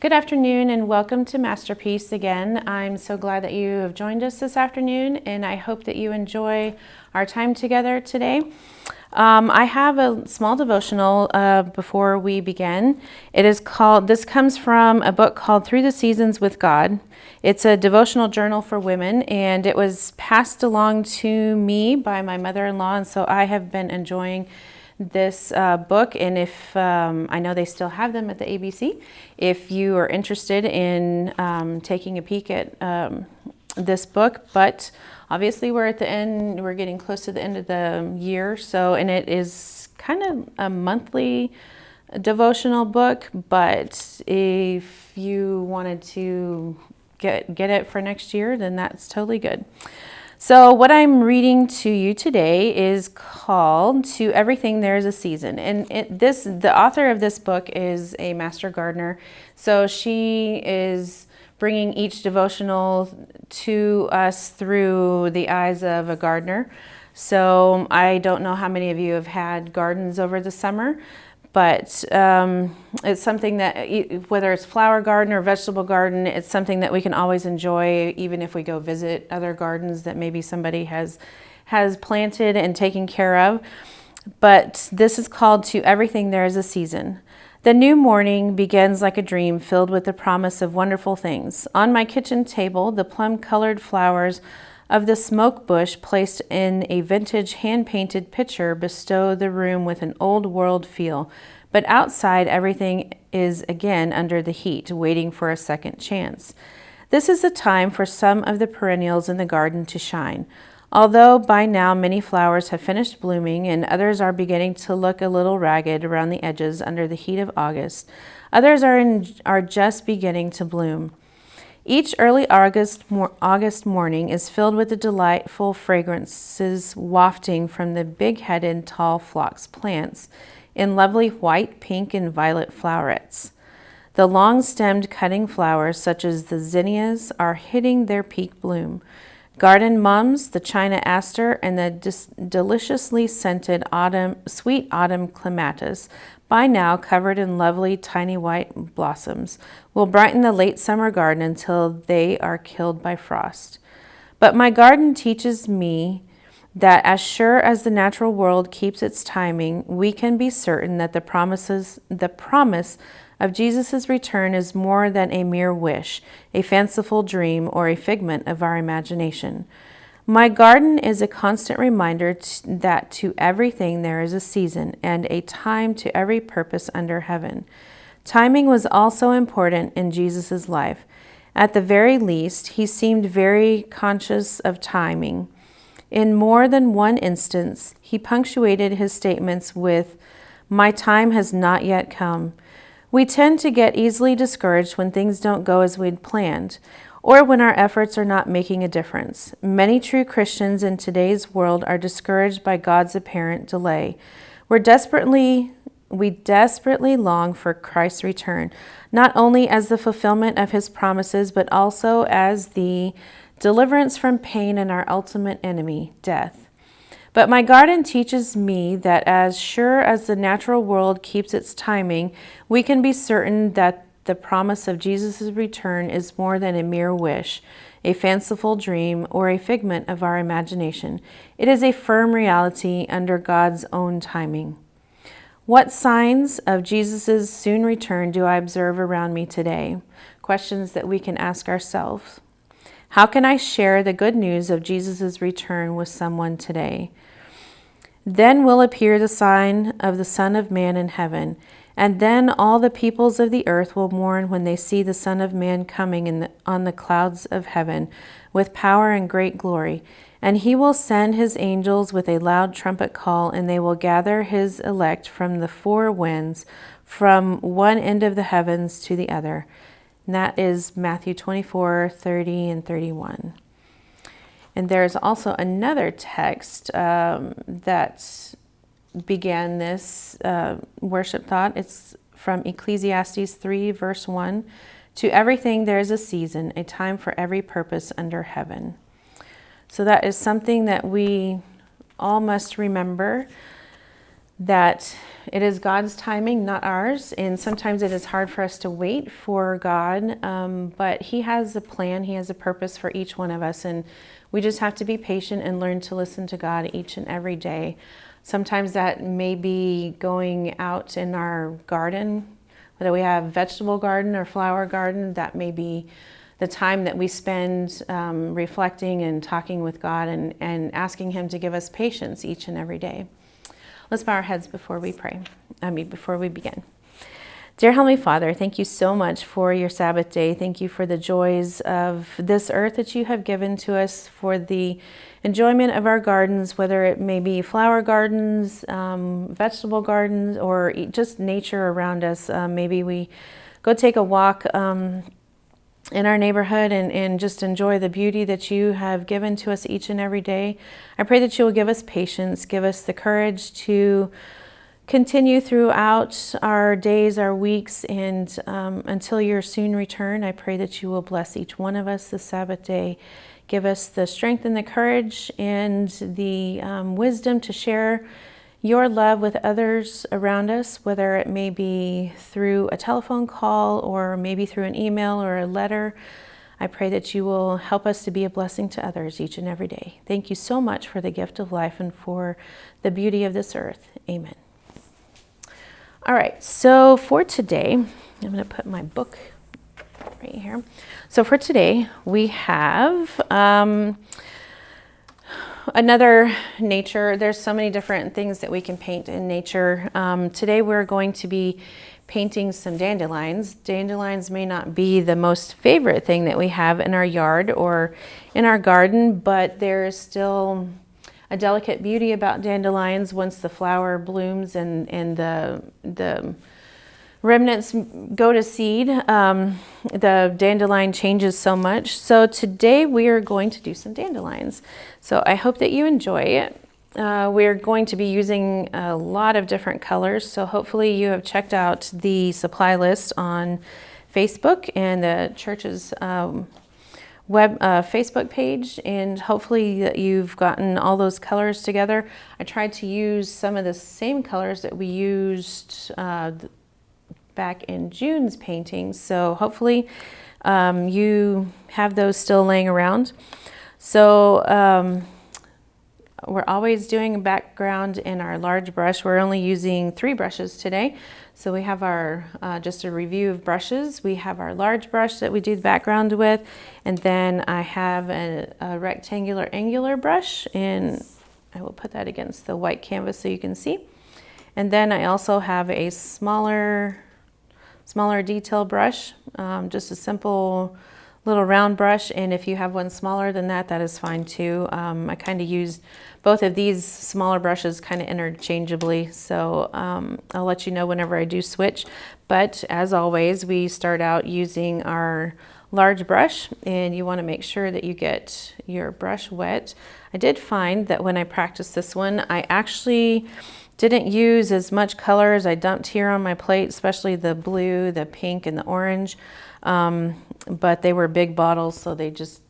Good afternoon and welcome to Masterpiece again. I'm so glad that you have joined us this afternoon, and I hope that you enjoy our time together today. I have a small devotional before we begin. This comes from a book called Through the Seasons with God. It's a devotional journal for women, and it was passed along to me by my mother-in-law, and so I have been enjoying this book. And if I know they still have them at the ABC, if you are interested in taking a peek at this book, but obviously we're at the end, we're getting close to the end of the year, and it is kind of a monthly devotional book, but if you wanted to get it for next year, then that's totally good. So what I'm reading to you today is called To Everything There is a Season. And the author of this book is a master gardener. So she is bringing each devotional to us through the eyes of a gardener. So I don't know how many of you have had gardens over the summer, but it's something that, whether it's flower garden or vegetable garden, it's something that we can always enjoy, even if we go visit other gardens that maybe somebody has planted and taken care of. But this is called To Everything There is a Season. The new morning begins like a dream filled with the promise of wonderful things. On my kitchen table, the plum-colored flowers of the smoke bush placed in a vintage hand-painted pitcher bestow the room with an old-world feel, but outside everything is again under the heat, waiting for a second chance. This is the time for some of the perennials in the garden to shine. Although by now many flowers have finished blooming and others are beginning to look a little ragged around the edges under the heat of August, others are just beginning to bloom. Each early August morning is filled with the delightful fragrances wafting from the big-headed tall phlox plants in lovely white, pink, and violet flowerets. The long-stemmed cutting flowers, such as the zinnias, are hitting their peak bloom. Garden mums, the China aster, and the deliciously scented sweet autumn clematis, by now covered in lovely tiny white blossoms, will brighten the late summer garden until they are killed by frost. But my garden teaches me that as sure as the natural world keeps its timing, we can be certain that the promise of Jesus' return is more than a mere wish, a fanciful dream, or a figment of our imagination. My garden is a constant reminder that to everything there is a season and a time to every purpose under heaven. Timing was also important in Jesus' life. At the very least, he seemed very conscious of timing. In more than one instance, he punctuated his statements with, "My time has not yet come." We tend to get easily discouraged when things don't go as we'd planned, or when our efforts are not making a difference. Many true Christians in today's world are discouraged by God's apparent delay. We desperately long for Christ's return, not only as the fulfillment of his promises, but also as the deliverance from pain and our ultimate enemy, death. But my garden teaches me that as sure as the natural world keeps its timing, we can be certain that the promise of Jesus' return is more than a mere wish, a fanciful dream, or a figment of our imagination. It is a firm reality under God's own timing. What signs of Jesus' soon return do I observe around me today? Questions that we can ask ourselves. How can I share the good news of Jesus' return with someone today? Then will appear the sign of the Son of Man in heaven, and then all the peoples of the earth will mourn when they see the Son of Man coming on the clouds of heaven with power and great glory. And he will send his angels with a loud trumpet call, and they will gather his elect from the four winds, from one end of the heavens to the other. And that is Matthew 24, 30, and 31. And there's also another text that began this worship thought. It's from Ecclesiastes 3, verse 1. To everything there is a season, a time for every purpose under heaven. So that is something that we all must remember, that it is God's timing, not ours. And sometimes it is hard for us to wait for God, but He has a plan, He has a purpose for each one of us. And we just have to be patient and learn to listen to God each and every day. Sometimes that may be going out in our garden, whether we have vegetable garden or flower garden. That may be the time that we spend reflecting and talking with God and asking Him to give us patience each and every day. Let's bow our heads before we pray. Before we begin. Dear Heavenly Father, thank you so much for your Sabbath day. Thank you for the joys of this earth that you have given to us, for the enjoyment of our gardens, whether it may be flower gardens, vegetable gardens, or just nature around us. Maybe we go take a walk in our neighborhood and just enjoy the beauty that you have given to us each and every day. I pray that you will give us patience, give us the courage to continue throughout our days, our weeks, and until your soon return. I pray that you will bless each one of us this Sabbath day. Give us the strength and the courage and the wisdom to share your love with others around us, whether it may be through a telephone call or maybe through an email or a letter. I pray that you will help us to be a blessing to others each and every day. Thank you so much for the gift of life and for the beauty of this earth. Amen. All right, so for today, I'm going to put my book right here. So for today, we have another nature. There's so many different things that we can paint in nature. Today we're going to be painting some dandelions. Dandelions may not be the most favorite thing that we have in our yard or in our garden, but there's still a delicate beauty about dandelions once the flower blooms and the remnants go to seed. The dandelion changes so much. So today we are going to do some dandelions. So I hope that you enjoy it. We're going to be using a lot of different colors. So hopefully you have checked out the supply list on Facebook and the church's Facebook page, and hopefully that you've gotten all those colors together. I tried to use some of the same colors that we used back in June's painting, so hopefully you have those still laying around. So we're always doing a background in our large brush. We're only using 3 brushes today. So we have our, just a review of brushes. We have our large brush that we do the background with, and then I have a rectangular angular brush, and I will put that against the white canvas so you can see. And then I also have a smaller detail brush, just a simple little round brush, and if you have one smaller than that, that is fine too. I kind of used both of these smaller brushes kind of interchangeably, so I'll let you know whenever I do switch. But as always, we start out using our large brush, and you want to make sure that you get your brush wet. I did find that when I practiced this one, I actually didn't use as much color as I dumped here on my plate, especially the blue, the pink, and the orange. But they were big bottles, so they just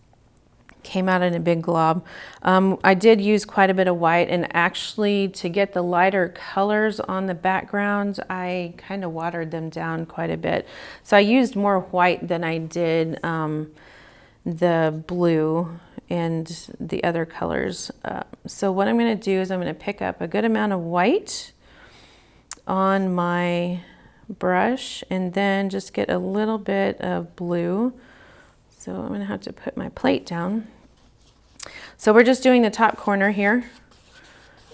came out in a big glob. I did use quite a bit of white, and actually to get the lighter colors on the background, I kind of watered them down quite a bit. So I used more white than I did the blue and the other colors. So what I'm going to do is I'm going to pick up a good amount of white on my brush and then just get a little bit of blue. So I'm going to have to put my plate down. So we're just doing the top corner here.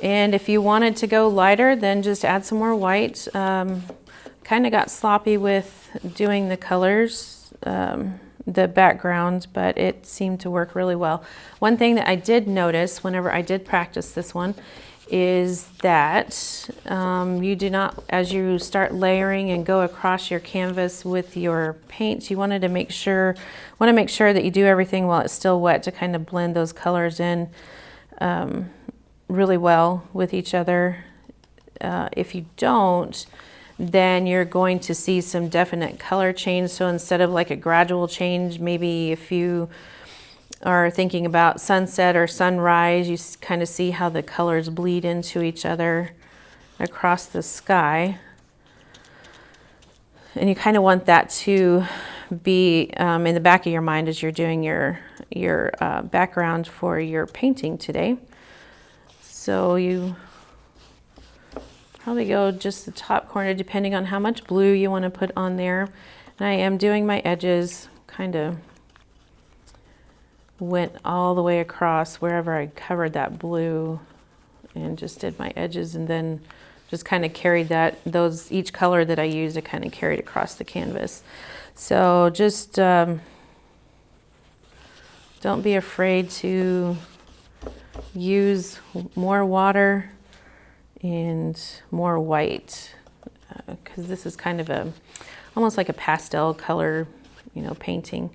And if you wanted to go lighter, then just add some more white. Kind of got sloppy with doing the colors, the background, but it seemed to work really well. One thing that I did notice whenever I did practice this one is that you do not, as you start layering and go across your canvas with your paints, you want to make sure that you do everything while it's still wet to kind of blend those colors in really well with each other. If you don't, then you're going to see some definite color change. So instead of like a gradual change, maybe if you are thinking about sunset or sunrise, you kind of see how the colors bleed into each other. across the sky. And you kind of want that to be in the back of your mind as you're doing your background for your painting today. So you probably go just the top corner depending on how much blue you want to put on there. And I am doing my edges, kind of went all the way across wherever I covered that blue and just did my edges, and then just kind of carried each color that I used, I kind of carried across the canvas. So just don't be afraid to use more water and more white, because this is kind of almost like a pastel color, painting.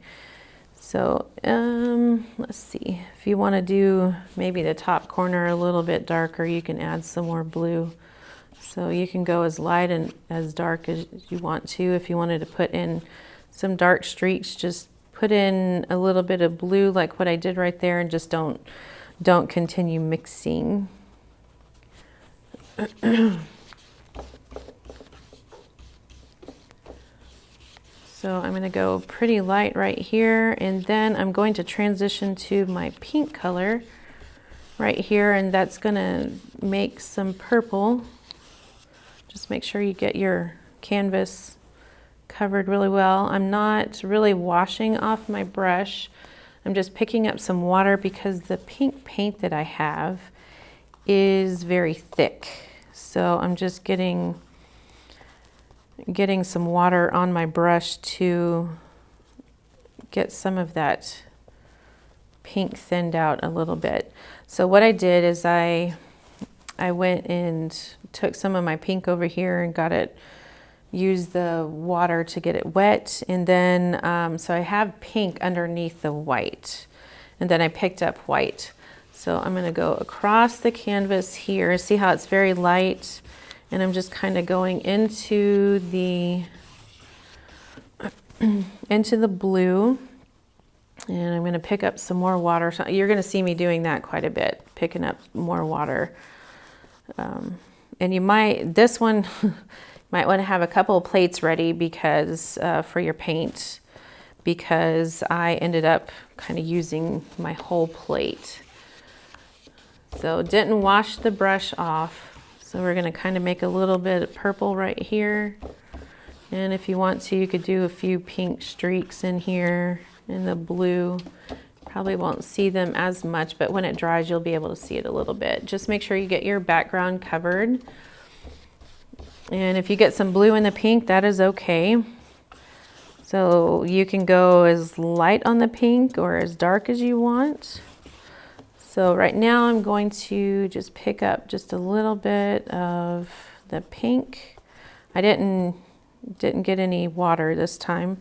So let's see, if you want to do maybe the top corner a little bit darker, you can add some more blue. So you can go as light and as dark as you want to. If you wanted to put in some dark streaks, just put in a little bit of blue like what I did right there, and just don't continue mixing. So I'm going to go pretty light right here, and then I'm going to transition to my pink color right here, and that's going to make some purple. Just make sure you get your canvas covered really well. I'm not really washing off my brush. I'm just picking up some water because the pink paint that I have is very thick. So I'm just getting some water on my brush to get some of that pink thinned out a little bit. So what I did is I went and took some of my pink over here and used the water to get it wet. And then, so I have pink underneath the white, and then I picked up white. So I'm gonna go across the canvas here. See how it's very light? And I'm just kind of going into the blue, and I'm going to pick up some more water. So you're going to see me doing that quite a bit, picking up more water. And this one, might want to have a couple of plates ready because for your paint, because I ended up kind of using my whole plate. So didn't wash the brush off. So we're going to kind of make a little bit of purple right here. And if you want to, you could do a few pink streaks in here in the blue. Probably won't see them as much, but when it dries, you'll be able to see it a little bit. Just make sure you get your background covered. And if you get some blue in the pink, that is okay. So you can go as light on the pink or as dark as you want. So right now I'm going to just pick up just a little bit of the pink. I didn't get any water this time.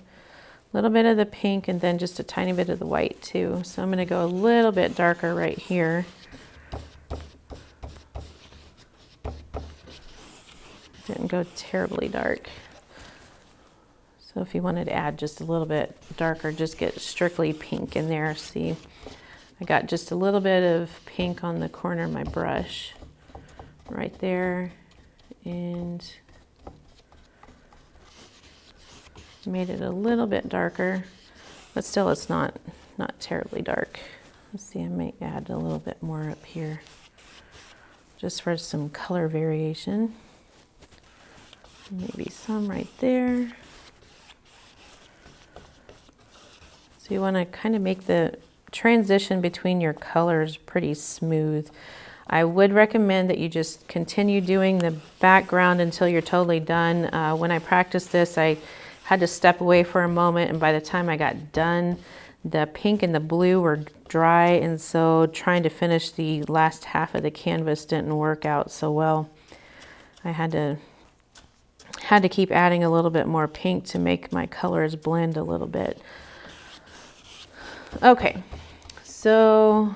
A little bit of the pink and then just a tiny bit of the white too. So I'm going to go a little bit darker right here. Didn't go terribly dark. So if you wanted to add just a little bit darker, just get strictly pink in there. See, I got just a little bit of pink on the corner of my brush right there, and made it a little bit darker, but still it's not terribly dark. Let's see, I might add a little bit more up here just for some color variation. Maybe some right there. So you want to kind of make the transition between your colors pretty smooth. I would recommend that you just continue doing the background until you're totally done. When I practiced this, I had to step away for a moment, and by the time I got done, the pink and the blue were dry, and so trying to finish the last half of the canvas didn't work out so well. I had to keep adding a little bit more pink to make my colors blend a little bit. Okay, so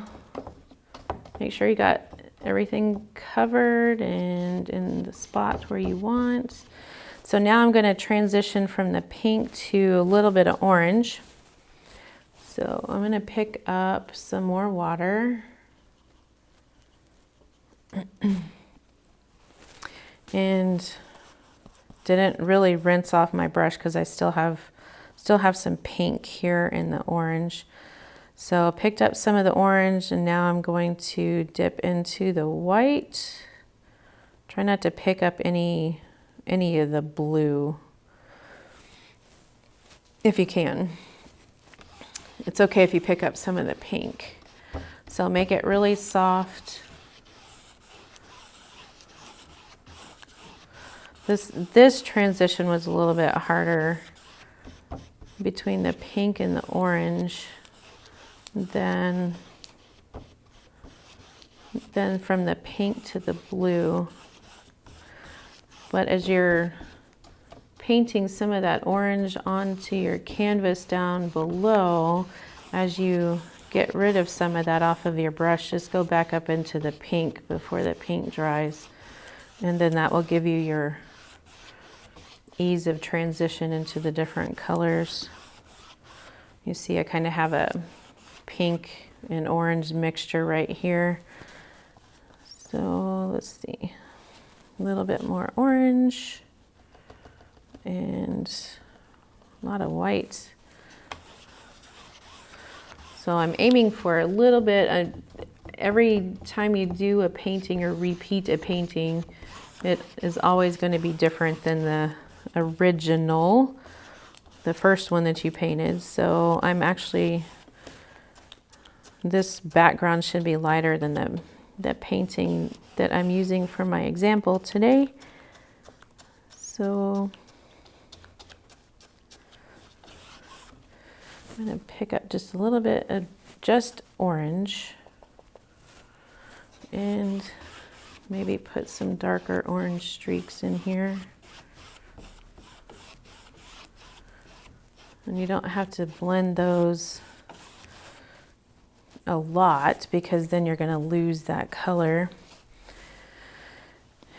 make sure you got everything covered and in the spot where you want. So now I'm going to transition from the pink to a little bit of orange. So I'm going to pick up some more water. and didn't really rinse off my brush because I still have some pink here in the orange. So I picked up some of the orange, and now I'm going to dip into the white. Try not to pick up any of the blue if you can. It's okay if you pick up some of the pink. So make it really soft. This transition was a little bit harder between the pink and the orange than from the pink to the blue. But as you're painting some of that orange onto your canvas down below, as you get rid of some of that off of your brush, just go back up into the pink before the pink dries. And then that will give you your ease of transition into the different colors. You see I kind of have a pink and orange mixture right here. So let's see, a little bit more orange and a lot of white. So I'm aiming for a little bit, every time you do a painting or repeat a painting, it is always going to be different than the original, the first one that you painted. So I'm actually, this background should be lighter than the painting that I'm using for my example today. So I'm going to pick up just a little bit of just orange and maybe put some darker orange streaks in here. And you don't have to blend those a lot because then you're going to lose that color.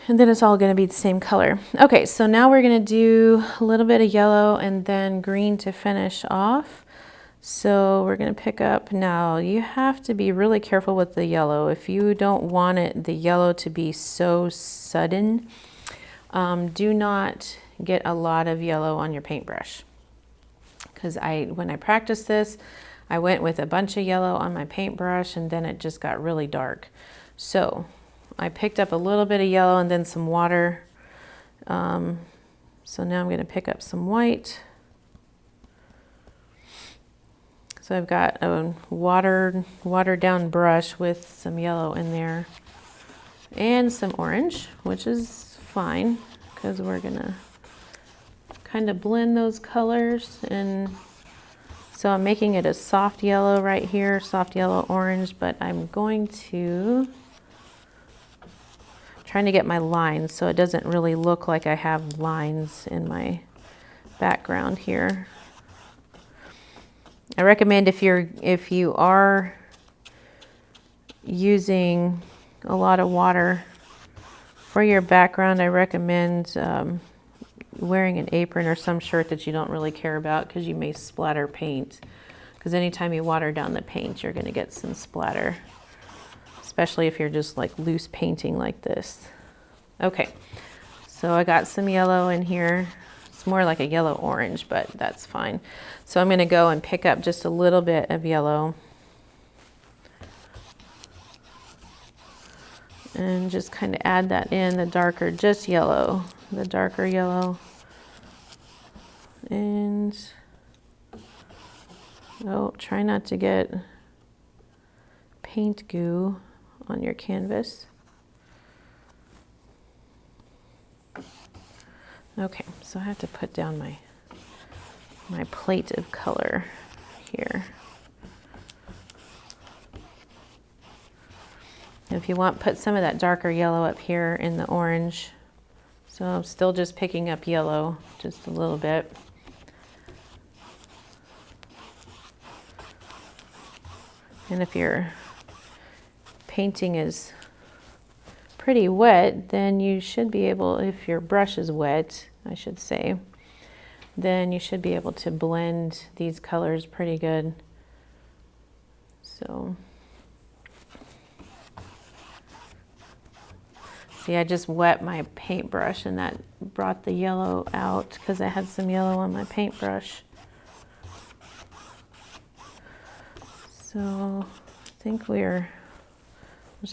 And then it's all going to be the same color. Okay, so now we're going to do a little bit of yellow and then green to finish off. So we're going to pick up, now you have to be really careful with the yellow. If you don't want the yellow to be so sudden, do not get a lot of yellow on your paintbrush. Because when I practiced this, I went with a bunch of yellow on my paintbrush and then it just got really dark. So I picked up a little bit of yellow and then some water. So now I'm going to pick up some white. So I've got a watered down brush with some yellow in there and some orange, which is fine because we're gonna kind of blend those colors. And so I'm making it a soft yellow right here, soft yellow orange, but I'm going to trying to get my lines so it doesn't really look like I have lines in my background here. I recommend if you are using a lot of water for your background, I recommend wearing an apron or some shirt that you don't really care about because you may splatter paint. Because anytime you water down the paint, you're going to get some splatter, especially if you're just like loose painting like this. Okay, so I got some yellow in here. It's more like a yellow orange, but that's fine. So I'm going to go and pick up just a little bit of yellow and just kind of add that in, the darker, just yellow, the darker yellow. And oh, try not to get paint goo on your canvas. Okay, so I have to put down my plate of color here. If you want, put some of that darker yellow up here in the orange. So I'm still just picking up yellow just a little bit. And if your painting is pretty wet, then you should be able, if your brush is wet, I should say, then you should be able to blend these colors pretty good. So See, I just wet my paintbrush and that brought the yellow out because I had some yellow on my paintbrush. So I think I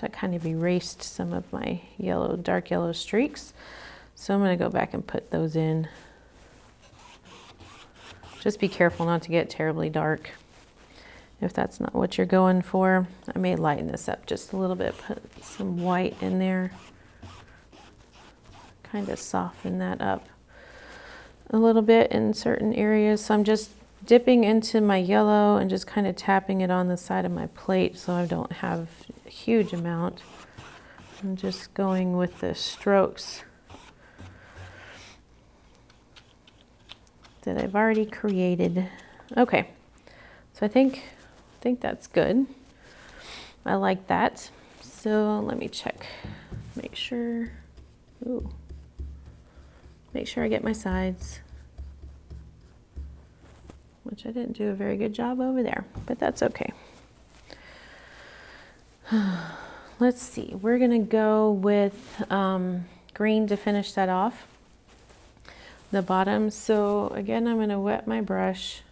kind of erased some of my yellow, dark yellow streaks. So I'm going to go back and put those in. Just be careful not to get terribly dark if that's not what you're going for. I may lighten this up just a little bit, put some white in there. Kind of soften that up a little bit in certain areas. So I'm just dipping into my yellow and just kind of tapping it on the side of my plate so I don't have a huge amount. I'm just going with the strokes that I've already created. Okay, so I think that's good. I like that. So let me check, make sure I get my sides, which I didn't do a very good job over there, but that's okay. Let's see, we're gonna go with green to finish that off, the bottom. So again, I'm gonna wet my brush.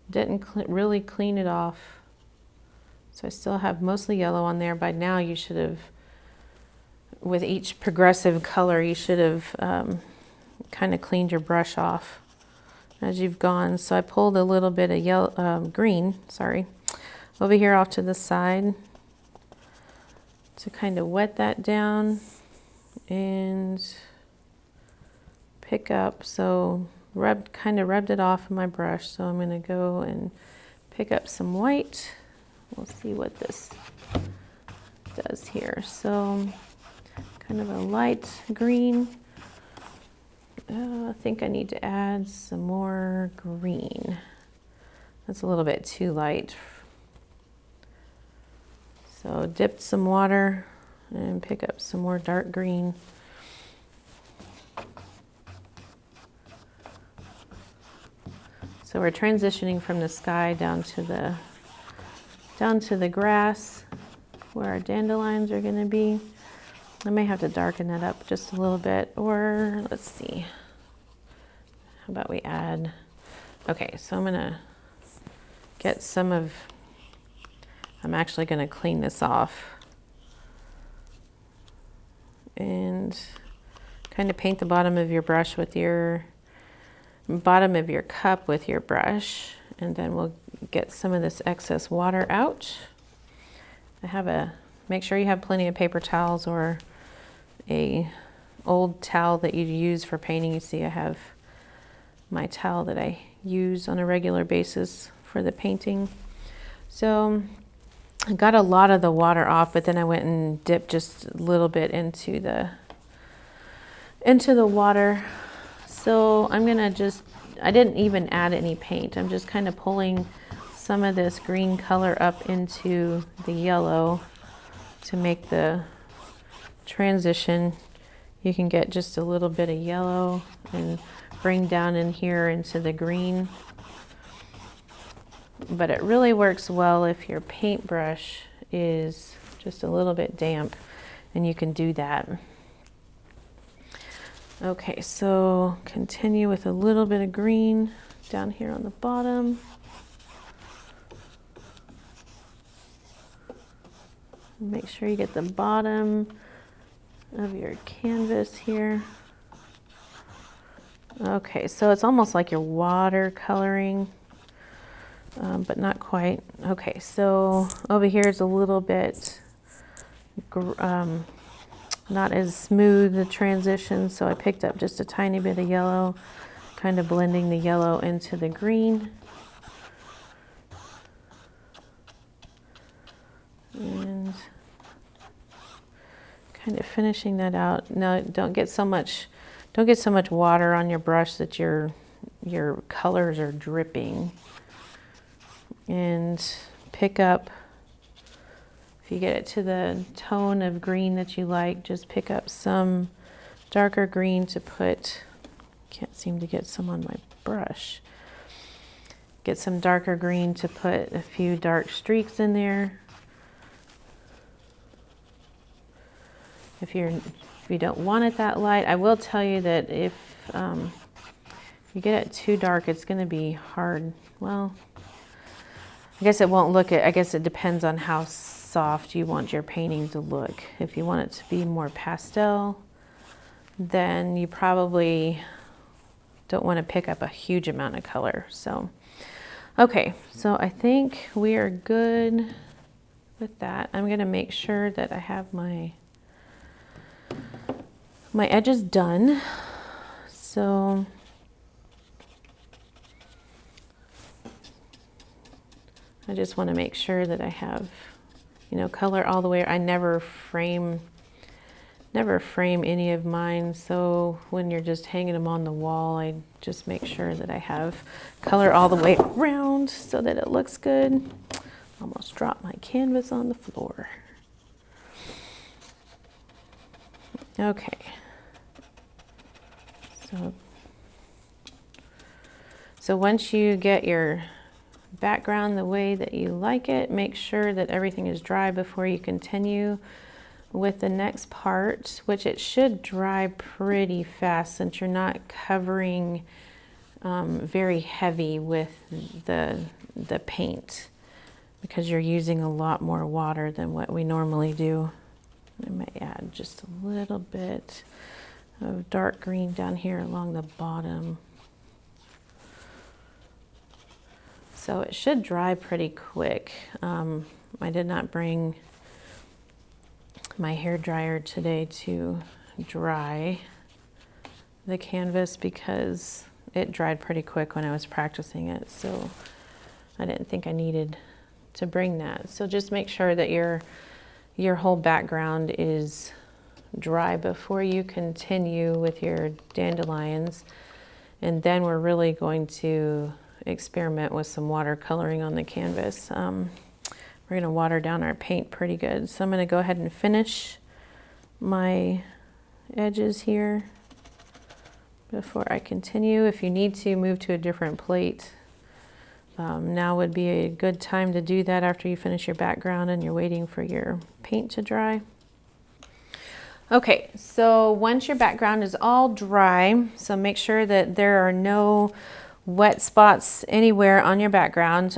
Didn't really clean it off. So I still have mostly yellow on there. By now you should have, with each progressive color, you should have kind of cleaned your brush off as you've gone. So I pulled a little bit of yellow, green, over here off to the side to kind of wet that down and pick up. So kind of rubbed it off in my brush. So I'm going to go and pick up some white. We'll see what this does here. So kind of a light green. I think I need to add some more green. That's a little bit too light. So dip some water and pick up some more dark green. So we're transitioning from the sky down to the grass where our dandelions are going to be. I may have to darken that up just a little bit, or let's see. How about we add, okay, so I'm going to get some of, I'm actually going to clean this off and kind of paint the bottom of your brush with your bottom of your cup with your brush, and then we'll get some of this excess water out. Make sure you have plenty of paper towels or a old towel that you use for painting. You see I have my towel that I use on a regular basis for the painting. So I got a lot of the water off, but then I went and dipped just a little bit into the water. So I'm gonna I didn't even add any paint. I'm just kind of pulling some of this green color up into the yellow to make the transition. You can get just a little bit of yellow and bring down in here into the green. But it really works well if your paintbrush is just a little bit damp, and you can do that. Okay, so continue with a little bit of green down here on the bottom. Make sure you get the bottom of your canvas here. Okay, so it's almost like you're watercoloring, but not quite. Okay, so over here is a little bit not as smooth the transition, so I picked up just a tiny bit of yellow, kind of blending the yellow into the green. And kind of finishing that out. Now don't get so much water on your brush that your colors are dripping. And pick up, if you get it to the tone of green that you like, just pick up some darker green to put, can't seem to get some on my brush. Get some darker green to put a few dark streaks in there. if you don't want it that light. I will tell you that if you get it too dark, it's going to be hard. Well, I guess it won't look it. I guess it depends on how soft you want your painting to look. If you want it to be more pastel, then you probably don't want to pick up a huge amount of color. So, okay, so I think we are good with that. I'm going to make sure that I have my edges done. So I just want to make sure that I have, color all the way. I never frame any of mine, so when you're just hanging them on the wall, I just make sure that I have color all the way around so that it looks good. Almost dropped my canvas on the floor. Okay. So once you get your background the way that you like it, make sure that everything is dry before you continue with the next part, which it should dry pretty fast since you're not covering very heavy with the paint, because you're using a lot more water than what we normally do. I might add just a little bit of dark green down here along the bottom. So it should dry pretty quick. I did not bring my hair dryer today to dry the canvas because it dried pretty quick when I was practicing it. So I didn't think I needed to bring that. So just make sure that your whole background is dry before you continue with your dandelions. And then we're really going to experiment with some watercoloring on the canvas. We're going to water down our paint pretty good. So I'm going to go ahead and finish my edges here before I continue. If you need to move to a different plate, now would be a good time to do that after you finish your background and you're waiting for your paint to dry. Okay, so once your background is all dry, so make sure that there are no wet spots anywhere on your background.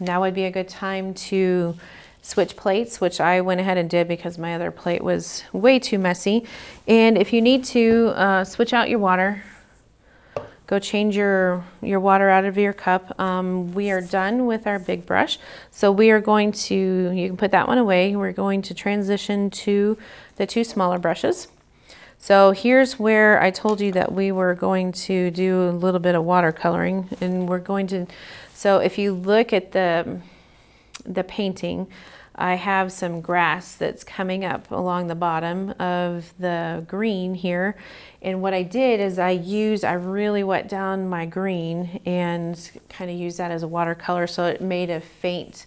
Now would be a good time to switch plates, which I went ahead and did because my other plate was way too messy. And if you need to switch out your water, go change your water out of your cup. We are done with our big brush. So we are going to, you can put that one away. We're going to transition to the two smaller brushes. So here's where I told you that we were going to do a little bit of watercoloring, and we're going to, so if you look at the painting, I have some grass that's coming up along the bottom of the green here. And what I did is I really wet down my green and kind of used that as a watercolor. So it made a faint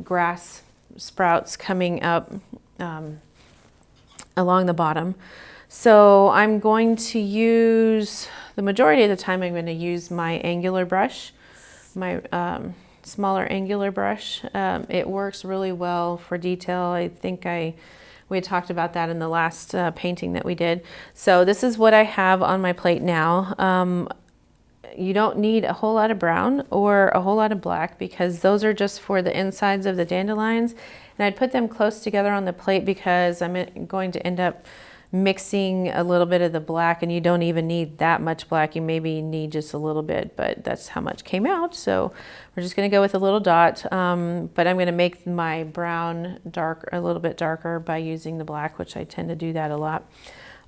grass sprouts coming up along the bottom. So I'm going to use, the majority of the time I'm going to use my angular brush, my smaller angular brush. It works really well for detail. I think we had talked about that in the last painting that we did. So this is what I have on my plate now. You don't need a whole lot of brown or a whole lot of black because those are just for the insides of the dandelions. And I'd put them close together on the plate because I'm going to end up mixing a little bit of the black, and you don't even need that much black. You maybe need just a little bit, but that's how much came out. So we're just going to go with a little dot, but I'm going to make my brown a little bit darker by using the black, which I tend to do that a lot.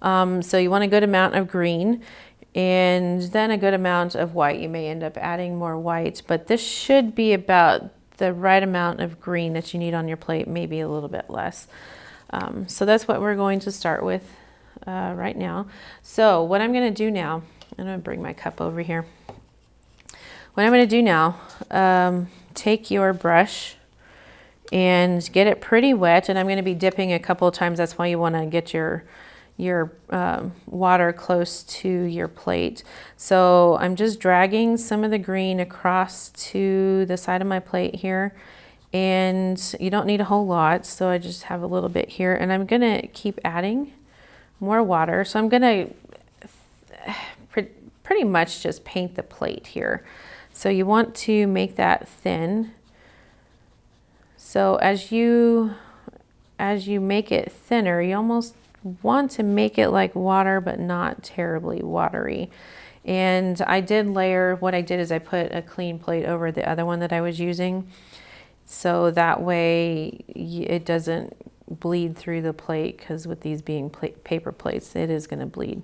So you want a good amount of green and then a good amount of white. You may end up adding more white, but this should be about the right amount of green that you need on your plate, maybe a little bit less. So that's what we're going to start with right now. So what I'm going to do now, I'm going to bring my cup over here. What I'm going to do now, take your brush and get it pretty wet, and I'm going to be dipping a couple of times. That's why you want to get your water close to your plate. So I'm just dragging some of the green across to the side of my plate here. And you don't need a whole lot, so I just have a little bit here, and I'm gonna keep adding more water. So I'm gonna pretty much just paint the plate here. So you want to make that thin. So as you make it thinner, you almost want to make it like water, but not terribly watery. And I did layer, what I did is I put a clean plate over the other one that I was using. So that way it doesn't bleed through the plate, because with these being paper plates, it is going to bleed.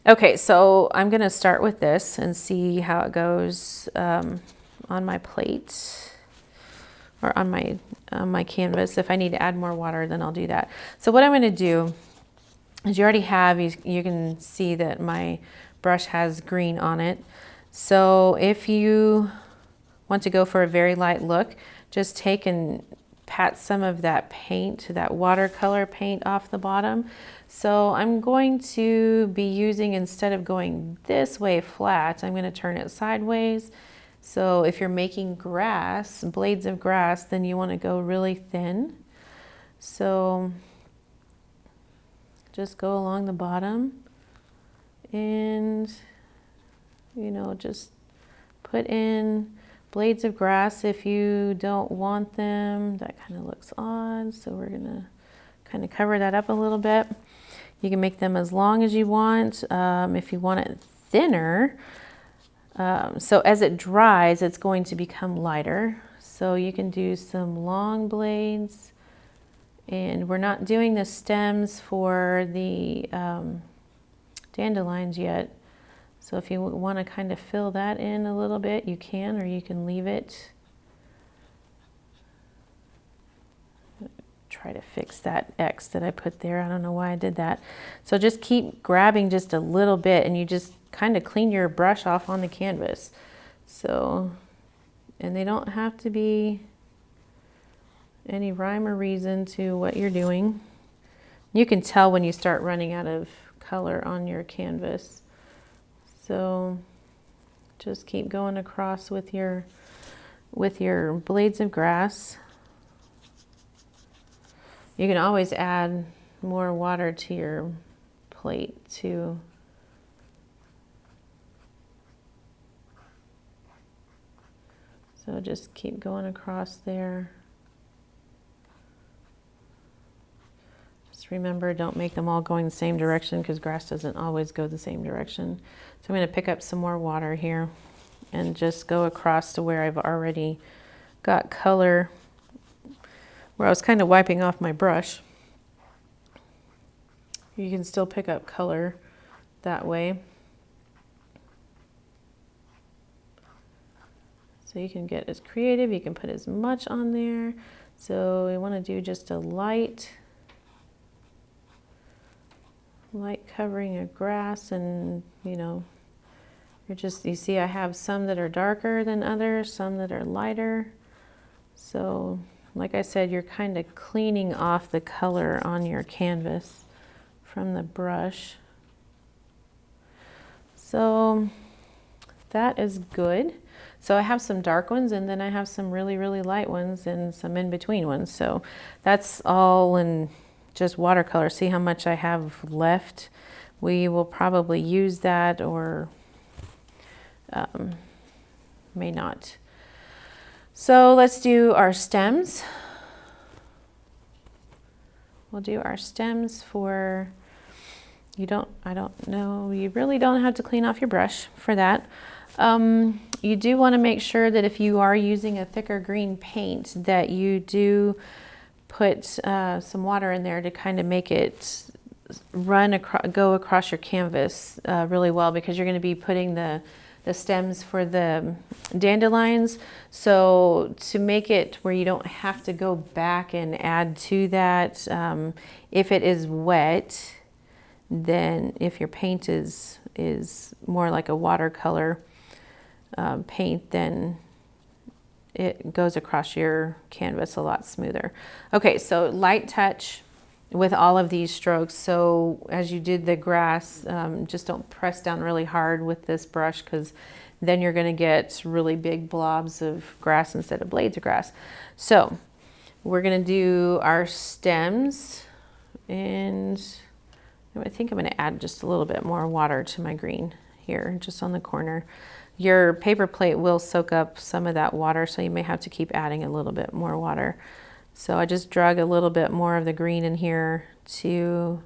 Okay, so I'm going to start with this and see how it goes on my plate, or on my canvas. If I need to add more water, then I'll do that. So what I'm going to do is, you already have, you can see that my brush has green on it. So if you want to go for a very light look, just take and pat some of that paint, that watercolor paint, off the bottom. So I'm going to be using, instead of going this way flat, I'm going to turn it sideways. So if you're making grass, blades of grass, then you want to go really thin. So just go along the bottom and, you know, just put in blades of grass if you don't want them. That kind of looks odd, so we're gonna kind of cover that up a little bit. You can make them as long as you want. If you want it thinner, so as it dries, it's going to become lighter. So you can do some long blades, and we're not doing the stems for the dandelions yet. So if you want to kind of fill that in a little bit, you can, or you can leave it. Try to fix that X that I put there. I don't know why I did that. So just keep grabbing just a little bit, and you just kind of clean your brush off on the canvas. So, and they don't have to be any rhyme or reason to what you're doing. You can tell when you start running out of color on your canvas. So just keep going across with your blades of grass. You can always add more water to your plate too. So just keep going across there. Remember, don't make them all going the same direction, because grass doesn't always go the same direction. So I'm going to pick up some more water here and just go across to where I've already got color, where I was kind of wiping off my brush. You can still pick up color that way. So you can get as creative, you can put as much on there. So we want to do just a light covering of grass, and you know, you see I have some that are darker than others, some that are lighter. So like I said, you're kind of cleaning off the color on your canvas from the brush. So that is good. So I have some dark ones, and then I have some really, really light ones, and some in between ones. So that's all in just watercolor. See how much I have left? We will probably use that, or may not. So let's do our stems. We'll do our stems for, I don't know, you really don't have to clean off your brush for that. You do want to make sure that if you are using a thicker green paint, that you do put some water in there to kind of make it go across your canvas really well, because you're going to be putting the stems for the dandelions. So to make it where you don't have to go back and add to that, if it is wet, then if your paint is more like a watercolor paint, then it goes across your canvas a lot smoother. Okay, so light touch with all of these strokes. So as you did the grass, just don't press down really hard with this brush, because then you're going to get really big blobs of grass instead of blades of grass. So we're going to do our stems, and I think I'm going to add just a little bit more water to my green here, just on the corner. Your paper plate will soak up some of that water, so you may have to keep adding a little bit more water. So I just drug a little bit more of the green in here to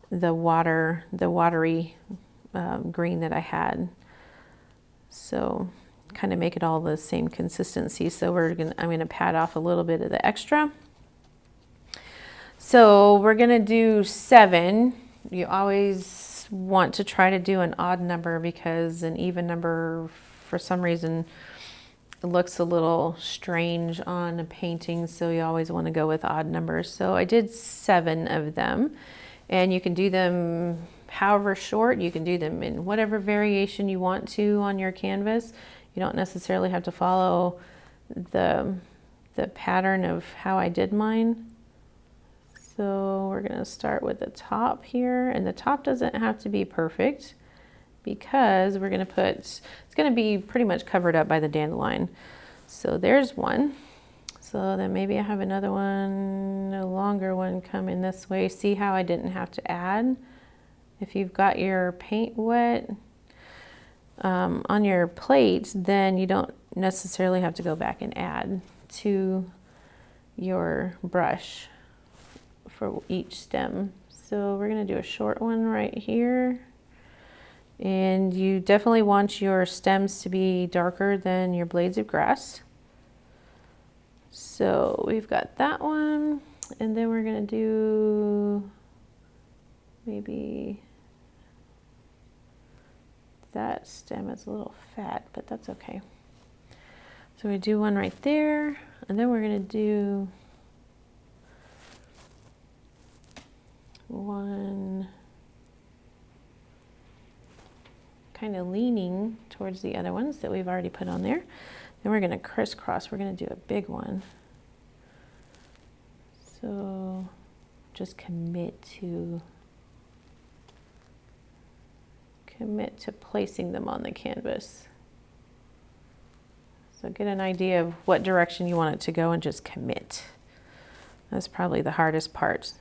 the watery green that I had. So kind of make it all the same consistency. So I'm gonna pat off a little bit of the extra. So we're gonna do 7. You always want to try to do an odd number, because an even number, for some reason, it looks a little strange on a painting, so you always want to go with odd numbers. So I did 7 of them, and you can do them however short. You can do them in whatever variation you want to on your canvas. You don't necessarily have to follow the pattern of how I did mine. So we're going to start with the top here, and the top doesn't have to be perfect, because we're going to put, it's going to be pretty much covered up by the dandelion. So there's one. So then maybe I have another one, a longer one, coming this way. See how I didn't have to add? If you've got your paint wet on your plate, then you don't necessarily have to go back and add to your brush for each stem. So we're going to do a short one right here. And you definitely want your stems to be darker than your blades of grass. So we've got that one, and then we're going to do maybe that stem is a little fat, but that's okay. So we do one right there, and then we're going to do one kind of leaning towards the other ones that we've already put on there. Then we're going to crisscross. We're going to do a big one. So just commit to placing them on the canvas. So get an idea of what direction you want it to go, and just commit. That's probably the hardest part,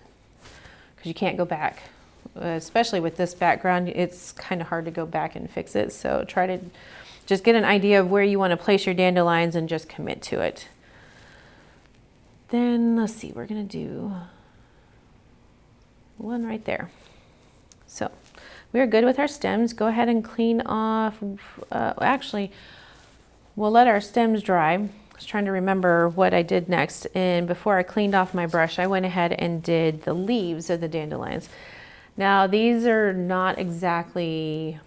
because you can't go back. Especially with this background, it's kind of hard to go back and fix it. So try to just get an idea of where you want to place your dandelions and just commit to it. Then let's see, we're going to do one right there. So we're good with our stems. Go ahead and clean off. Actually, we'll let our stems dry. I was trying to remember what I did next. And before I cleaned off my brush, I went ahead and did the leaves of the dandelions. Now, these are not exactly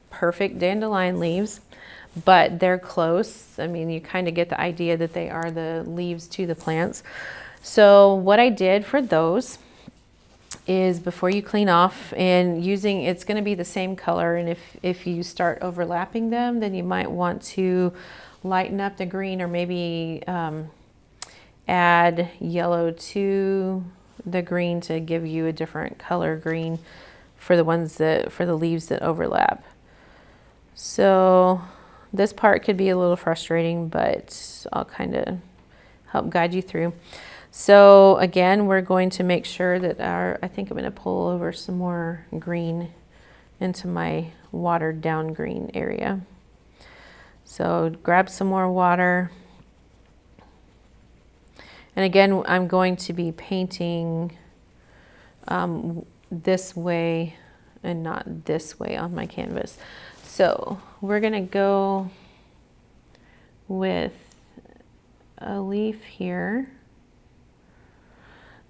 perfect dandelion leaves, but they're close. I mean, you kind of get the idea that they are the leaves to the plants. So what I did for those is, before you clean off, and using, it's going to be the same color, and if you start overlapping them, then you might want to lighten up the green, or maybe add yellow to the green to give you a different color green for the leaves that overlap. So this part could be a little frustrating, but I'll kind of help guide you through. So again, we're going to make sure that I think I'm going to pull over some more green into my watered down green area. So grab some more water. And again, I'm going to be painting this way and not this way on my canvas. So we're going to go with a leaf here.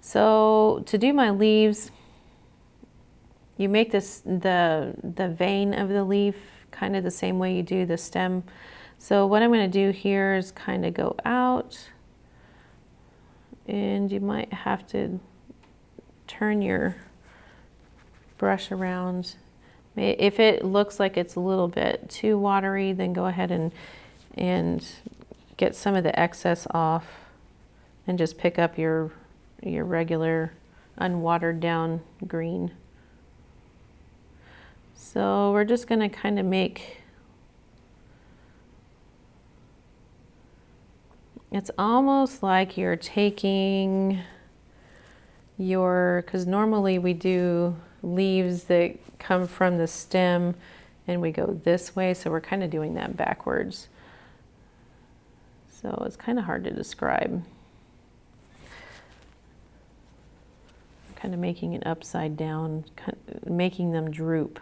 So to do my leaves, you make this the vein of the leaf kind of the same way you do the stem. So what I'm going to do here is kind of go out, and you might have to turn your brush around. If it looks like it's a little bit too watery, then go ahead and get some of the excess off, and just pick up your regular unwatered down green. So we're just going to kind of make, it's almost like you're taking your, because normally we do leaves that come from the stem and we go this way, so we're kind of doing that backwards. So it's kind of hard to describe. Kind of making it upside down, making them droop.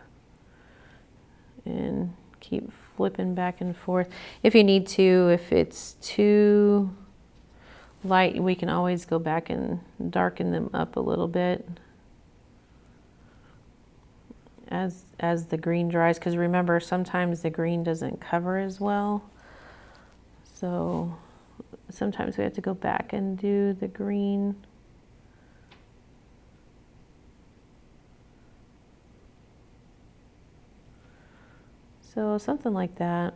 And keep flipping back and forth. If you need to, if it's too light, we can always go back and darken them up a little bit as the green dries, because remember, sometimes the green doesn't cover as well. So sometimes we have to go back and do the green. So something like that.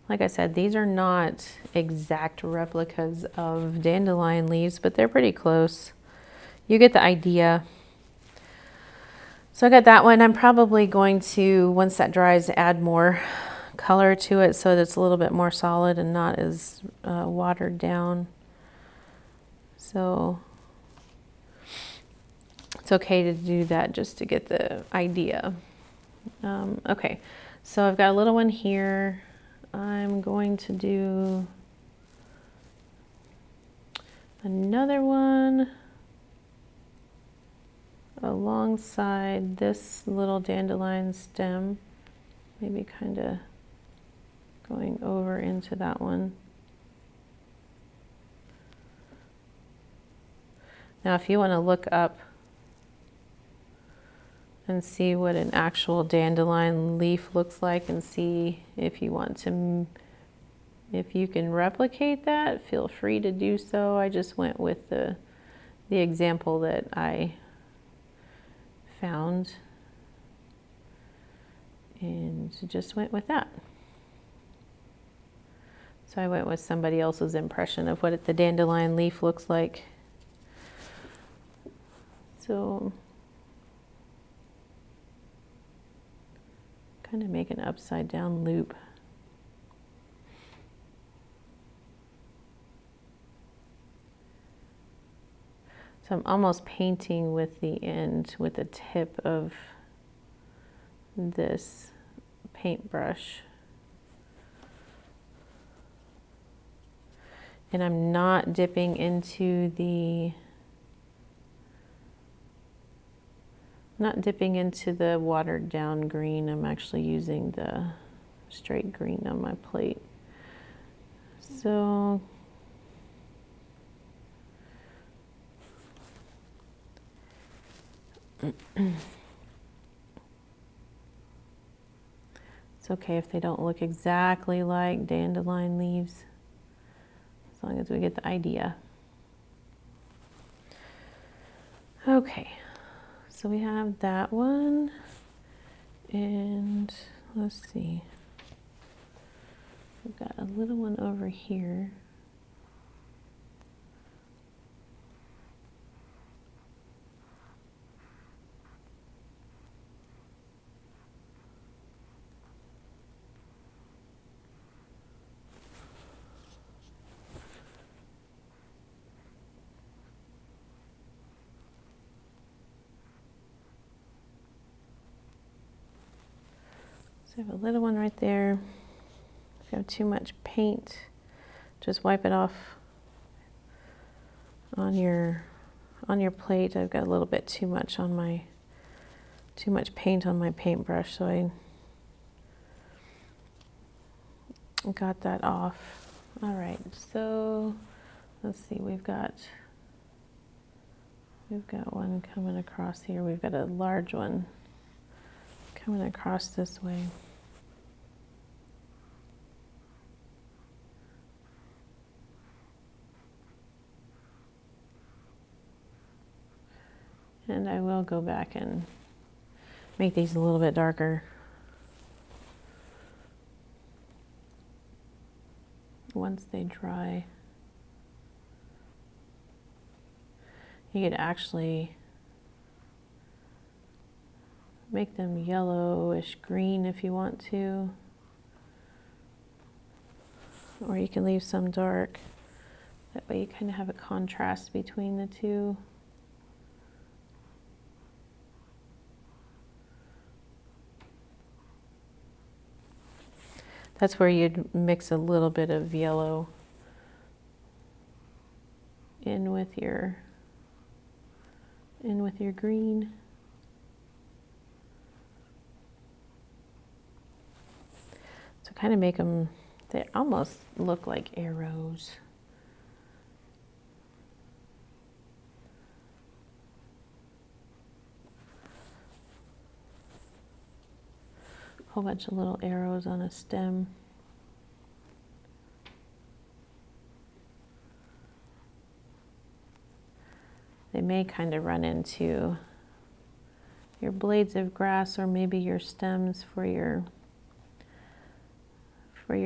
Like I said, these are not exact replicas of dandelion leaves, but they're pretty close. You get the idea. So I got that one. I'm probably going to, once that dries, add more color to it so that it's a little bit more solid and not as watered down. So it's okay to do that just to get the idea. Okay, so I've got a little one here. I'm going to do another one alongside this little dandelion stem, maybe kind of going over into that one. Now if you want to look up and see what an actual dandelion leaf looks like and see if you want to, if you can replicate that, feel free to do so. I just went with the example that I found and just went with that. So I went with somebody else's impression of what the dandelion leaf looks like. So kind of make an upside down loop. So I'm almost painting with the end, with the tip of this paintbrush. And I'm not dipping into the watered down green. I'm actually using the straight green on my plate. So it's okay if they don't look exactly like dandelion leaves, as long as we get the idea. Okay, so we have that one, and let's see, we've got a little one over here. So I have a little one right there. If you have too much paint, just wipe it off on your plate. I've got a little bit too much paint on my paintbrush, so I got that off. All right, so let's see, we've got one coming across here. We've got a large one coming across this way. And I will go back and make these a little bit darker once they dry. You could actually make them yellowish green if you want to. Or you can leave some dark. That way you kind of have a contrast between the two. That's where you'd mix a little bit of yellow in with your green. So kind of make them, they almost look like arrows. Whole bunch of little arrows on a stem. They may kind of run into your blades of grass or maybe your stems for your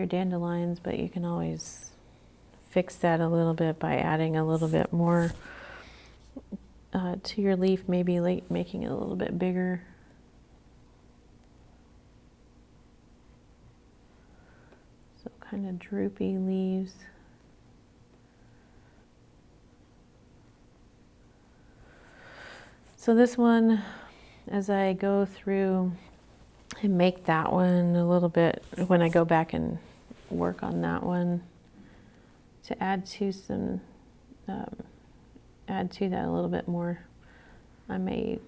dandelions, but you can always fix that a little bit by adding a little bit more to your leaf, maybe like making it a little bit bigger. So kind of droopy leaves. So this one, as I go through and make that one a little bit, when I go back and work on that one, to add to some, add to that a little bit more, I may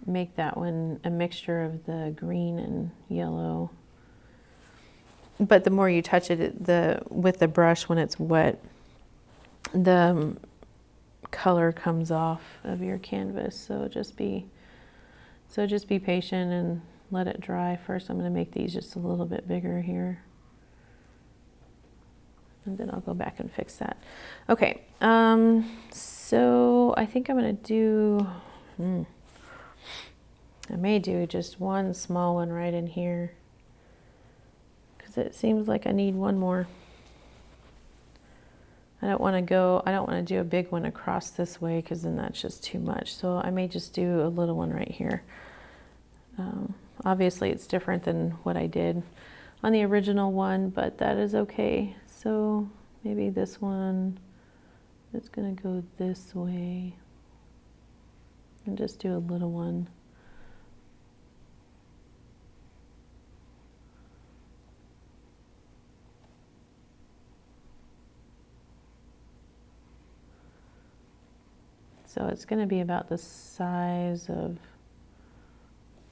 make that one a mixture of the green and yellow. But the more you touch it, with the brush when it's wet, the color comes off of your canvas. So just be patient and let it dry. First, I'm going to make these just a little bit bigger here, and then I'll go back and fix that. Okay, so I think I'm going to do, I may do just one small one right in here, because it seems like I need one more. I don't want to do a big one across this way, because then that's just too much. So I may just do a little one right here. Obviously it's different than what I did on the original one, but that is okay. So maybe this one is going to go this way, and just do a little one. So it's going to be about the size of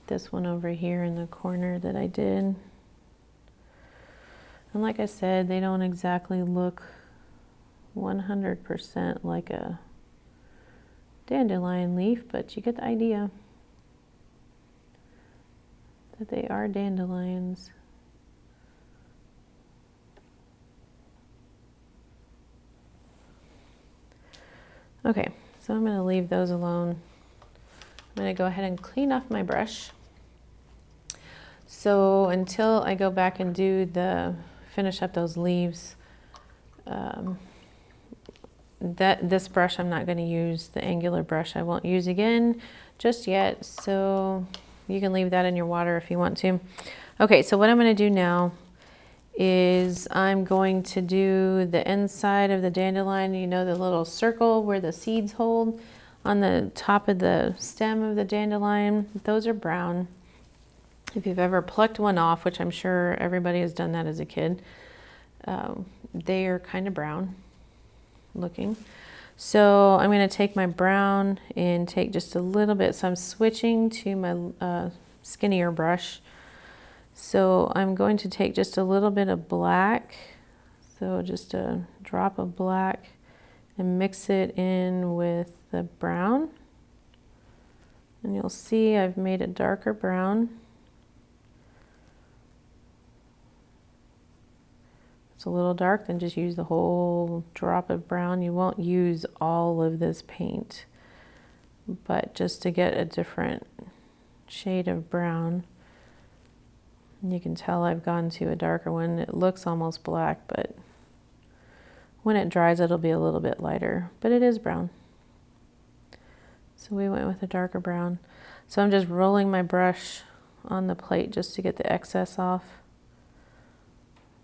this one over here in the corner that I did. And like I said, they don't exactly look 100% like a dandelion leaf, but you get the idea that they are dandelions. Okay, so I'm going to leave those alone. I'm going to go ahead and clean off my brush. So until I go back and finish up those leaves, this brush I'm not going to use, the angular brush I won't use again just yet. So you can leave that in your water if you want to. Okay, so what I'm going to do now is I'm going to do the inside of the dandelion, you know, the little circle where the seeds hold on the top of the stem of the dandelion. Those are brown. If you've ever plucked one off, which I'm sure everybody has done that as a kid, they are kind of brown looking. So I'm going to take my brown and take just a little bit. So I'm switching to my skinnier brush. So I'm going to take just a little bit of black, so just a drop of black, and mix it in with the brown. And you'll see I've made a darker brown. It's a little dark, then just use the whole drop of brown. You won't use all of this paint, but just to get a different shade of brown. You can tell I've gone to a darker one. It looks almost black, but when it dries, it'll be a little bit lighter, but it is brown. So we went with a darker brown. So I'm just rolling my brush on the plate just to get the excess off.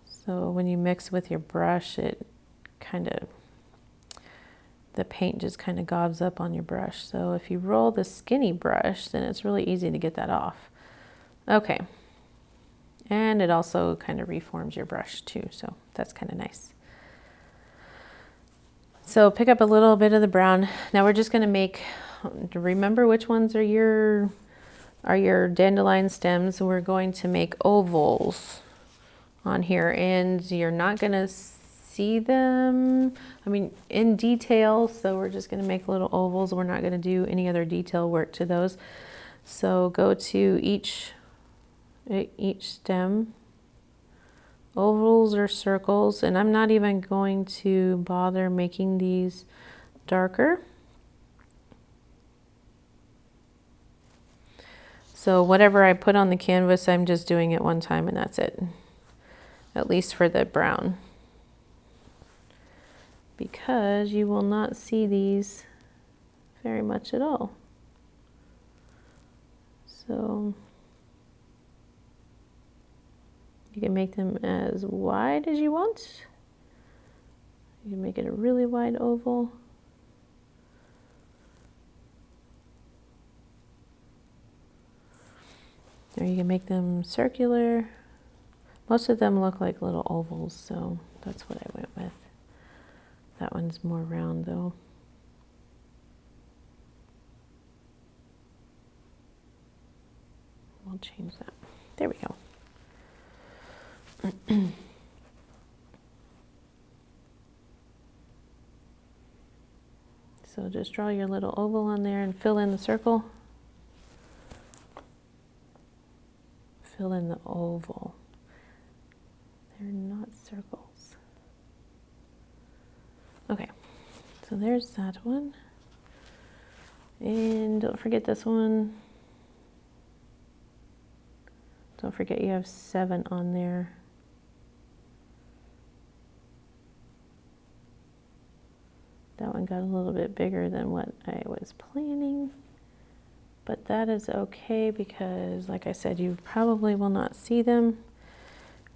So when you mix with your brush, the paint just kind of gobs up on your brush. So if you roll the skinny brush, then it's really easy to get that off. Okay. And it also kind of reforms your brush too, so that's kind of nice. So pick up a little bit of the brown. Now we're just going to remember which ones are your dandelion stems. We're going to make ovals on here, and you're not going to see them, in detail, so we're just going to make little ovals. We're not going to do any other detail work to those. So go to each stem, ovals or circles, and I'm not even going to bother making these darker. So whatever I put on the canvas, I'm just doing it one time and that's it, at least for the brown, because you will not see these very much at all. So you can make them as wide as you want. You can make it a really wide oval. Or you can make them circular. Most of them look like little ovals, so that's what I went with. That one's more round though. We'll change that. There we go. So just draw your little oval on there and fill in the circle. Fill in the oval. They're not circles. Okay, so there's that one. And don't forget this one. Don't forget you have 7 on there. That one got a little bit bigger than what I was planning, but that is okay because, like I said, you probably will not see them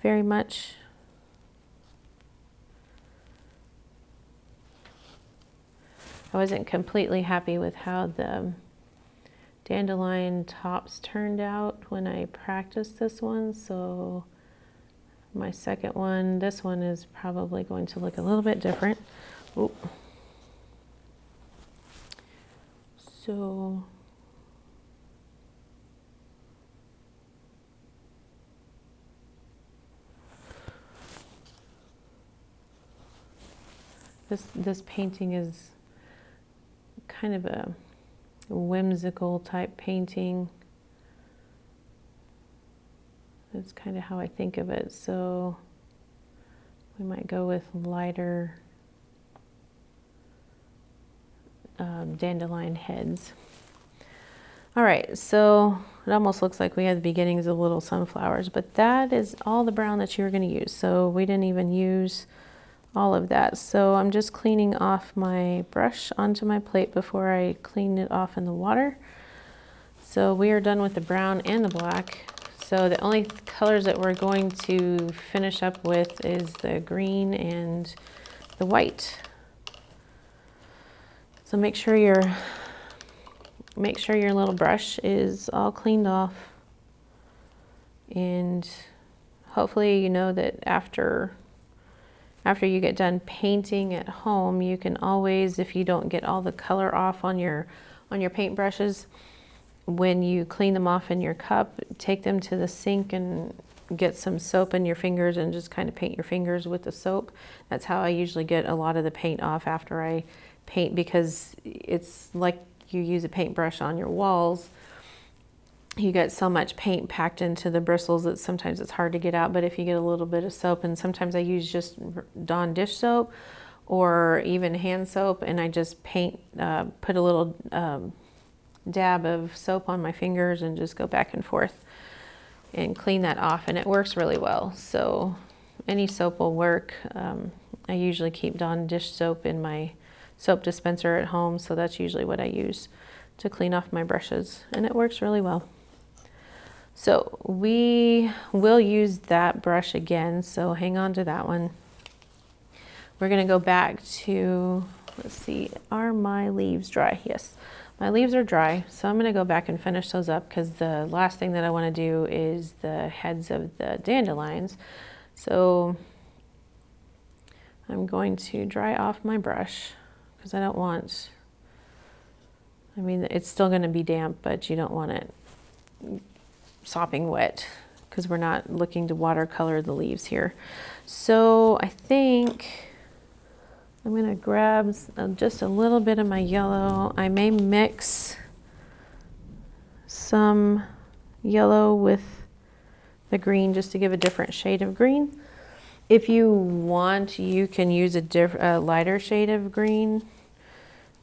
very much. I wasn't completely happy with how the dandelion tops turned out when I practiced this one, so my second one, this one is probably going to look a little bit different. Ooh. So this painting is kind of a whimsical type painting. That's kind of how I think of it. So we might go with lighter dandelion heads. All right, so it almost looks like we have the beginnings of little sunflowers, but that is all the brown that you're going to use. So we didn't even use all of that. So I'm just cleaning off my brush onto my plate before I clean it off in the water. So we are done with the brown and the black. So the only colors that we're going to finish up with is the green and the white. So make sure your little brush is all cleaned off, and hopefully you know that after you get done painting at home, you can always, if you don't get all the color off on your paint brushes, when you clean them off in your cup, take them to the sink and get some soap in your fingers and just kind of paint your fingers with the soap. That's how I usually get a lot of the paint off after I paint, because it's like you use a paintbrush on your walls. You get so much paint packed into the bristles that sometimes it's hard to get out. But if you get a little bit of soap, and sometimes I use just Dawn dish soap or even hand soap, and I just paint, put a little dab of soap on my fingers and just go back and forth and clean that off, and it works really well. So any soap will work. I usually keep Dawn dish soap in my soap dispenser at home, so that's usually what I use to clean off my brushes, and it works really well. So we will use that brush again, so hang on to that one. We're going to go back to, let's see, are my leaves dry? Yes, my leaves are dry, so I'm going to go back and finish those up because the last thing that I want to do is the heads of the dandelions. So I'm going to dry off my brush because I don't want, I mean, it's still going to be damp, but you don't want it sopping wet because we're not looking to watercolor the leaves here. So I think I'm going to grab just a little bit of my yellow. I may mix some yellow with the green just to give a different shade of green. If you want, you can use a lighter shade of green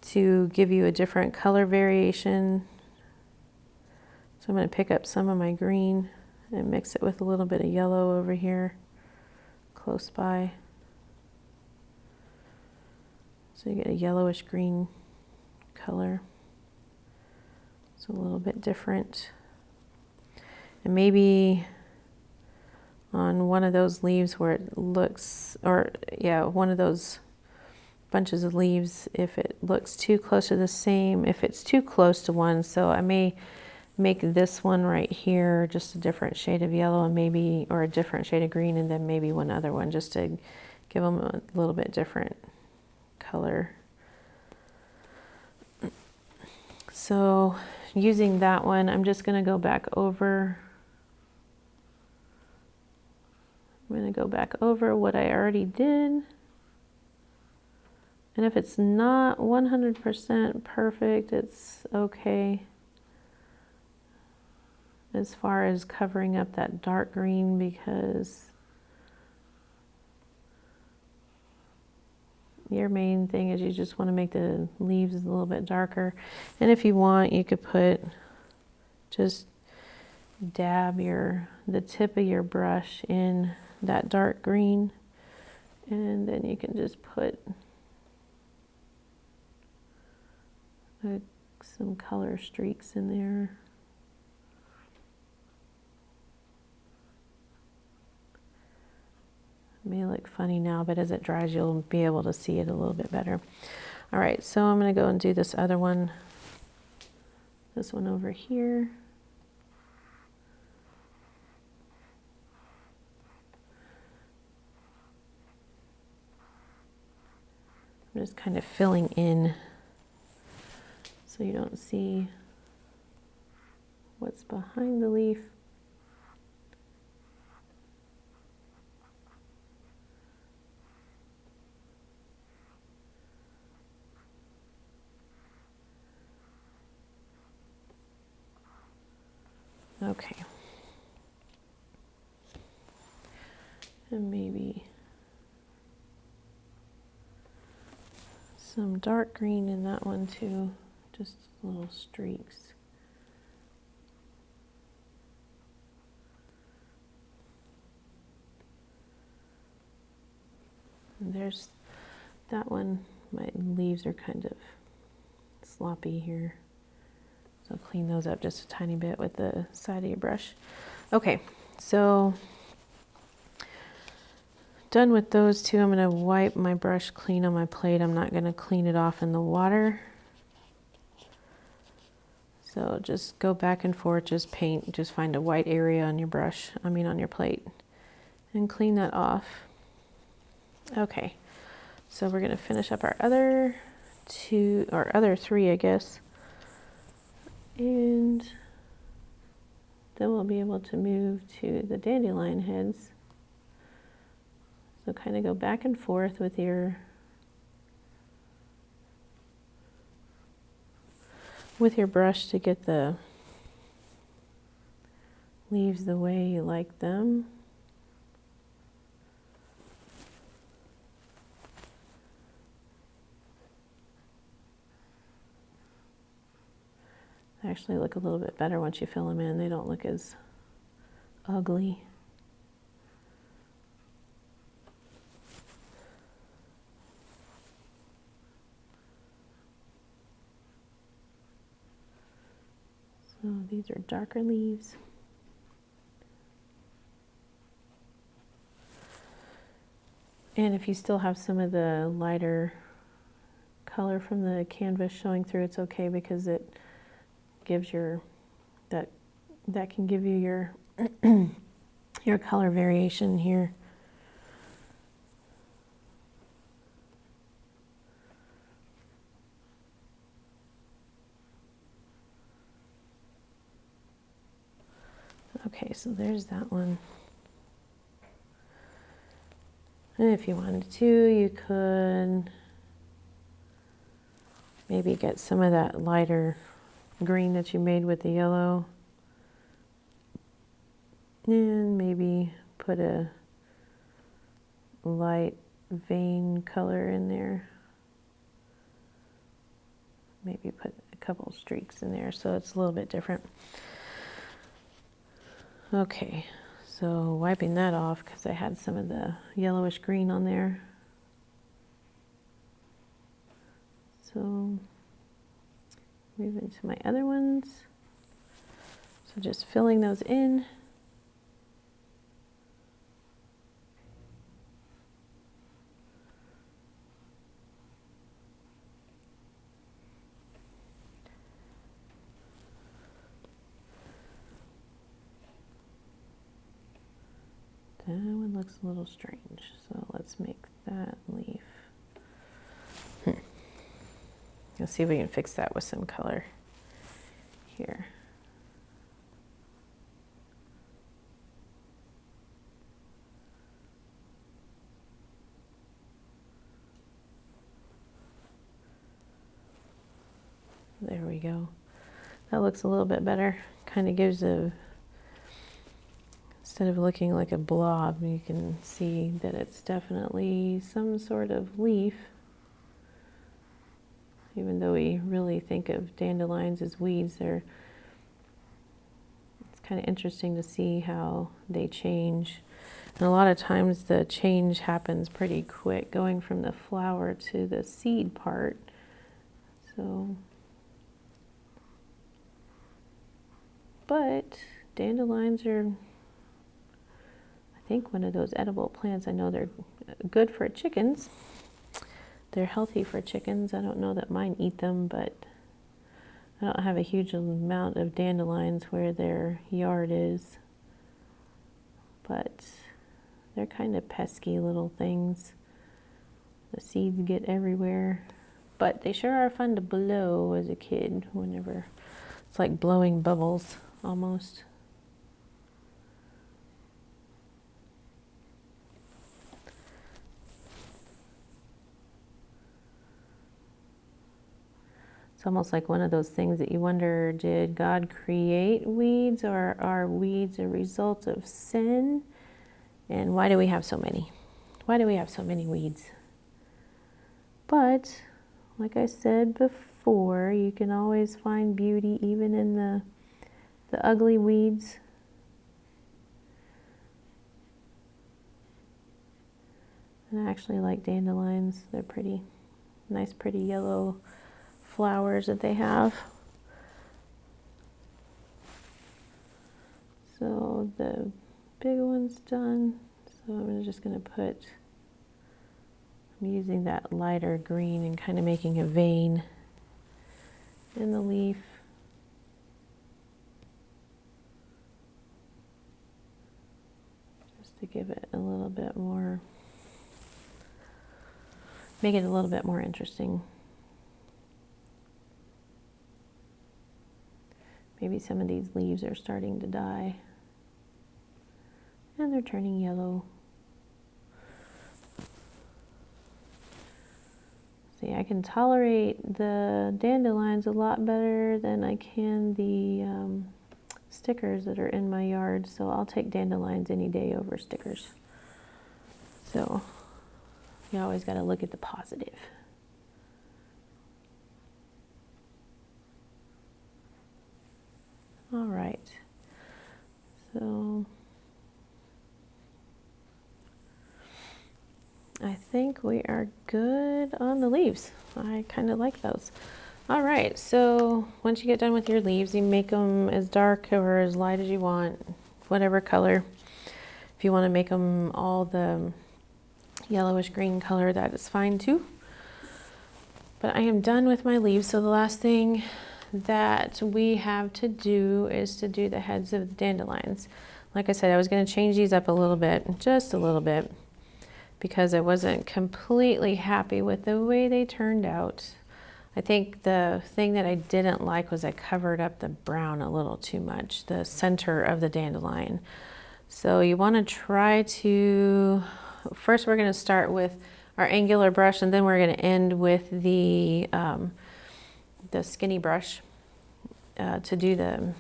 to give you a different color variation. So I'm going to pick up some of my green and mix it with a little bit of yellow over here close by. So you get a yellowish green color. It's a little bit different. And maybe on one of those leaves where it looks, or yeah, one of those bunches of leaves, if it looks too close to the same, if it's too close to one, so I may make this one right here just a different shade of yellow and maybe, or a different shade of green, and then maybe one other one just to give them a little bit different color. So using that one, I'm just going to go back over. I'm going to go back over what I already did. And if it's not 100% perfect, it's okay. As far as covering up that dark green, because your main thing is you just want to make the leaves a little bit darker. And if you want, you could just dab the tip of your brush in that dark green, and then you can just put some color streaks in there. It may look funny now, but as it dries, you'll be able to see it a little bit better. All right, so I'm going to go and do this other one, this one over here. I'm just kind of filling in so you don't see what's behind the leaf. Okay. And maybe some dark green in that one too, just little streaks. And there's that one. My leaves are kind of sloppy here, so clean those up just a tiny bit with the side of your brush. Okay, so done with those two. I'm going to wipe my brush clean on my plate. I'm not going to clean it off in the water. So just go back and forth, just find a white area on your brush, on your plate, and clean that off. Okay, so we're going to finish up our other three, I guess. And then we'll be able to move to the dandelion heads. So kind of go back and forth with your brush to get the leaves the way you like them. They actually look a little bit better once you fill them in. They don't look as ugly. So these are darker leaves. And if you still have some of the lighter color from the canvas showing through, it's okay, because it gives that can give you your your color variation here. Okay, so there's that one. And if you wanted to, you could maybe get some of that lighter green that you made with the yellow, and maybe put a light vein color in there. Maybe put a couple streaks in there so it's a little bit different. Okay, so wiping that off because I had some of the yellowish green on there. So move into my other ones. So just filling those in. That one looks a little strange, so let's make that leaf. Let's see if we can fix that with some color here. There we go. That looks a little bit better. Kind of gives instead of looking like a blob, you can see that it's definitely some sort of leaf. Even though we really think of dandelions as weeds, it's kind of interesting to see how they change. And a lot of times the change happens pretty quick, going from the flower to the seed part. So, but dandelions are, I think, one of those edible plants. I know they're good for chickens. They're healthy for chickens. I don't know that mine eat them, but I don't have a huge amount of dandelions where their yard is. But they're kind of pesky little things. The seeds get everywhere. But they sure are fun to blow as a kid whenever. It's like blowing bubbles almost. It's almost like one of those things that you wonder, did God create weeds, or are weeds a result of sin? And why do we have so many? Why do we have so many weeds? But, like I said before, you can always find beauty even in the ugly weeds. And I actually like dandelions. They're pretty nice, pretty yellow flowers that they have. So the big one's done. So I'm just going to I'm using that lighter green and kind of making a vein in the leaf. Just to give it a little bit more, make it a little bit more interesting. Maybe some of these leaves are starting to die and they're turning yellow. See, I can tolerate the dandelions a lot better than I can the stickers that are in my yard, so I'll take dandelions any day over stickers. So you always got to look at the positive. All right, so I think we are good on the leaves. I kind of like those. All right, so once you get done with your leaves, you make them as dark or as light as you want, whatever color. If you want to make them all the yellowish green color, that is fine too. But I am done with my leaves, so the last thing that we have to do is to do the heads of the dandelions. Like I said, I was going to change these up a little bit, just a little bit, because I wasn't completely happy with the way they turned out. I think the thing that I didn't like was I covered up the brown a little too much, the center of the dandelion. So you want to try to, first we're going to start with our angular brush, and then we're going to end with the skinny brush to do the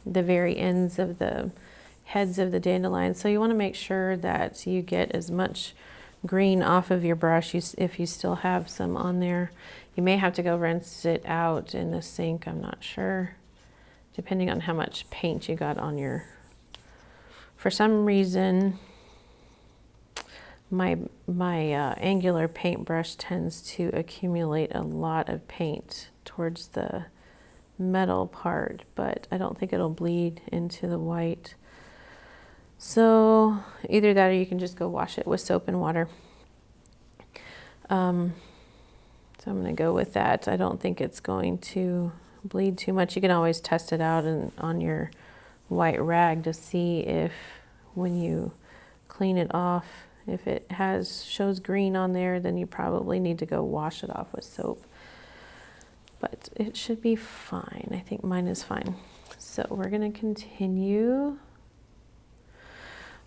very ends of the heads of the dandelion. So you want to make sure that you get as much green off of your brush if you still have some on there. You may have to go rinse it out in the sink, I'm not sure, depending on how much paint you got on your... For some reason, my angular paintbrush tends to accumulate a lot of paint towards the metal part, but I don't think it'll bleed into the white. So either that or you can just go wash it with soap and water. So I'm going to go with that. I don't think it's going to bleed too much. You can always test it out on your white rag to see if when you clean it off, if it shows green on there, then you probably need to go wash it off with soap. But it should be fine. I think mine is fine. So we're going to continue.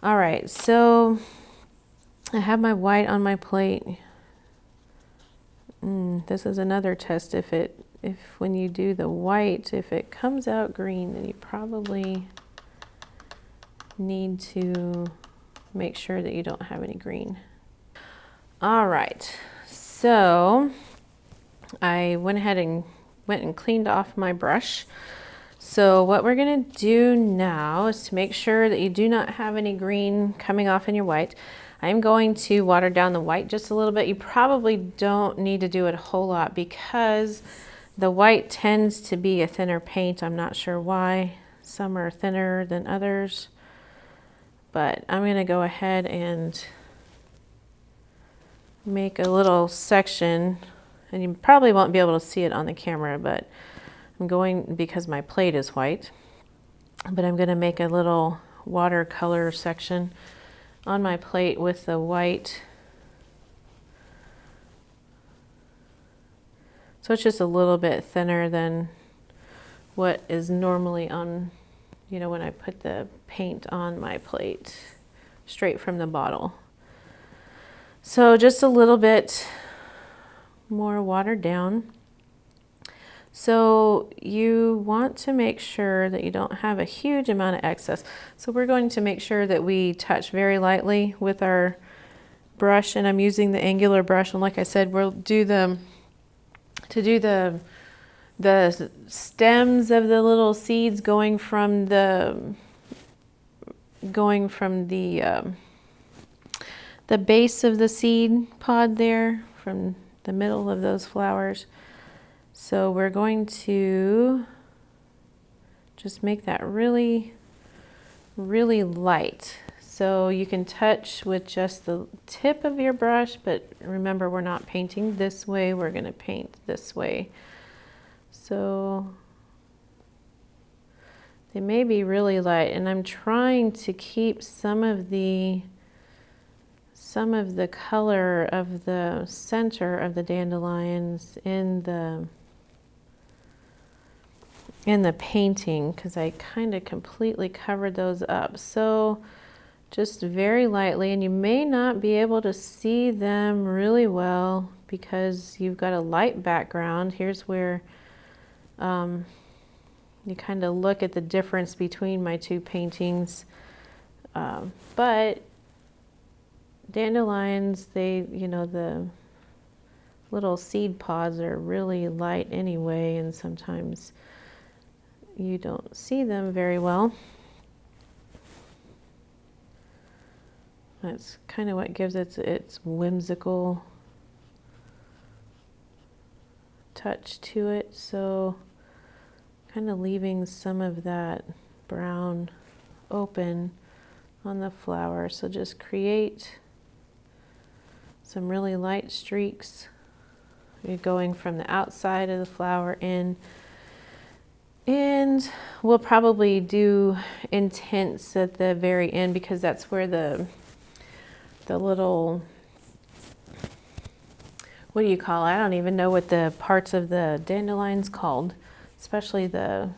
All right, so I have my white on my plate. This is another test. If when you do the white, if it comes out green, then you probably need to make sure that you don't have any green. All right, so I went ahead and cleaned off my brush. So what we're going to do now is to make sure that you do not have any green coming off in your white. I'm going to water down the white just a little bit. You probably don't need to do it a whole lot because the white tends to be a thinner paint. I'm not sure why. Some are thinner than others. But I'm going to go ahead and make a little section. And you probably won't be able to see it on the camera, but I'm going, because my plate is white, but I'm going to make a little watercolor section on my plate with the white. So it's just a little bit thinner than what is normally on, when I put the paint on my plate straight from the bottle. So just a little bit more watered down. So you want to make sure that you don't have a huge amount of excess. So we're going to make sure that we touch very lightly with our brush, and I'm using the angular brush. And like I said, we'll do the stems of the little seeds going from the base of the seed pod there, from the middle of those flowers. So we're going to just make that really, really light. So you can touch with just the tip of your brush, but remember, we're not painting this way, we're going to paint this way. So they may be really light, and I'm trying to keep some of the color of the center of the dandelions in the painting, because I kind of completely covered those up. So just very lightly, and you may not be able to see them really well because you've got a light background. Here's where you kind of look at the difference between my two paintings. But dandelions, the little seed pods are really light anyway, and sometimes you don't see them very well. That's kind of what gives it its whimsical touch to it, so kind of leaving some of that brown open on the flower. So just create some really light streaks. You're going from the outside of the flower in, and we'll probably do intense at the very end because that's where the little, what do you call it? I don't even know what the parts of the dandelion's called, especially the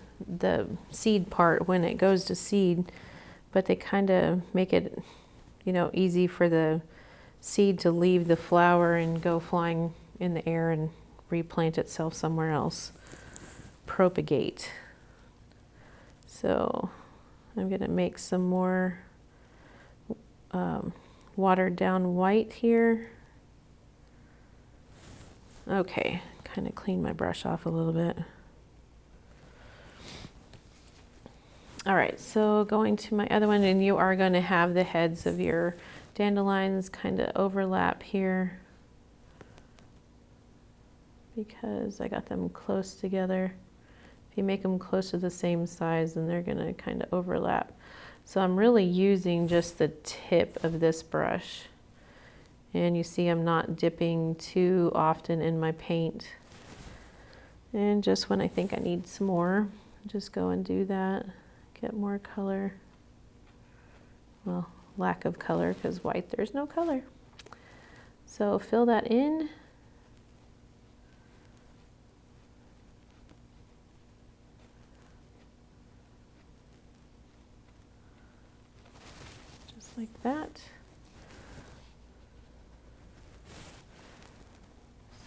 seed part when it goes to seed, but they kind of make it, you know, easy for the seed to leave the flower and go flying in the air and replant itself somewhere else, propagate. So I'm going to make some more watered down white here. Okay, kind of clean my brush off a little bit. All right, so going to my other one, and you are going to have the heads of your dandelions kind of overlap here because I got them close together. If you make them close to the same size, then they're going to kind of overlap. So I'm really using just the tip of this brush. And you see I'm not dipping too often in my paint. And just when I think I need some more, just go and do that. Get more color. Well, lack of color, because white, there's no color. So fill that in. Just like that.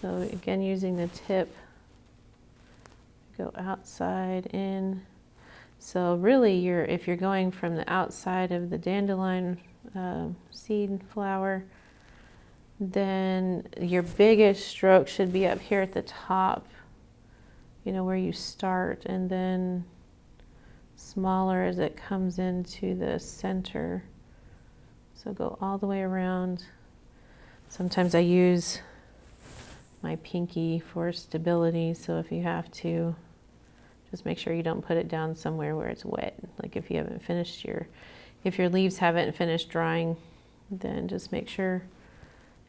So again, using the tip, go outside in. So really, if you're going from the outside of the dandelion seed flower, then your biggest stroke should be up here at the top, you know, where you start, and then smaller as it comes into the center. So go all the way around. Sometimes I use my pinky for stability, so if you have to, just make sure you don't put it down somewhere where it's wet. Like if you haven't finished if your leaves haven't finished drying, then just make sure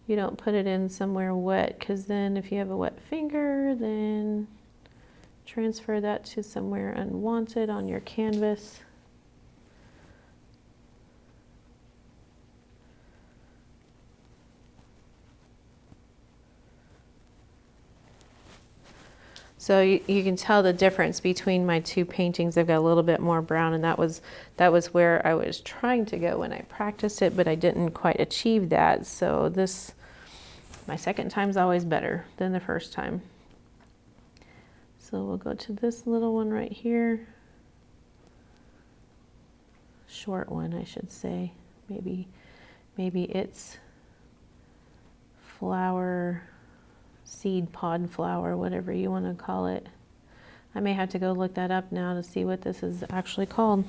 you don't put it in somewhere wet, because then if you have a wet finger, then transfer that to somewhere unwanted on your canvas. So you can tell the difference between my two paintings. They've got a little bit more brown, and that was where I was trying to go when I practiced it, but I didn't quite achieve that. So my second time's always better than the first time. So we'll go to this little one right here. Short one, I should say. Maybe it's flower, seed pod flower, whatever you want to call it. I may have to go look that up now to see what this is actually called.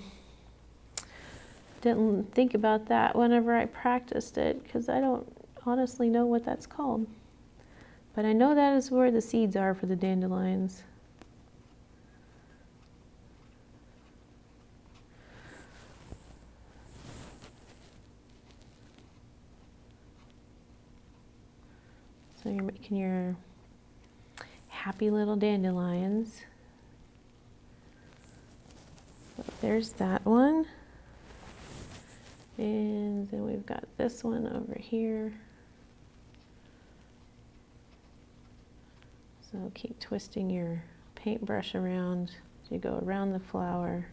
Didn't think about that whenever I practiced it, because I don't honestly know what that's called. But I know that is where the seeds are for the dandelions. So you're making your happy little dandelions. So there's that one. And then we've got this one over here. So keep twisting your paintbrush around as you go around the flower.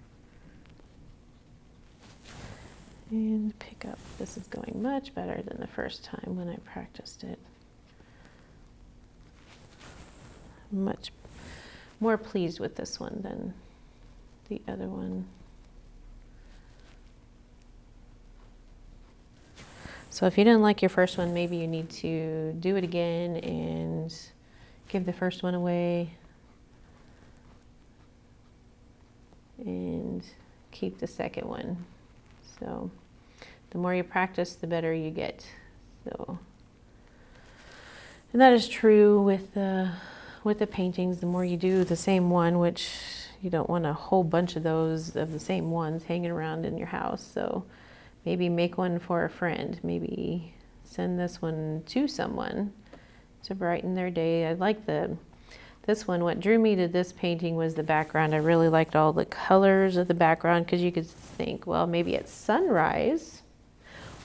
And pick up. This is going much better than the first time when I practiced it. Much more pleased with this one than the other one. So if you didn't like your first one, maybe you need to do it again and give the first one away and keep the second one. So the more you practice, the better you get. So, and that is true with with the paintings, the more you do the same one, which you don't want a whole bunch of those of the same ones hanging around in your house. So maybe make one for a friend. Maybe send this one to someone to brighten their day. I like this one. What drew me to this painting was the background. I really liked all the colors of the background, because you could think, well, maybe it's sunrise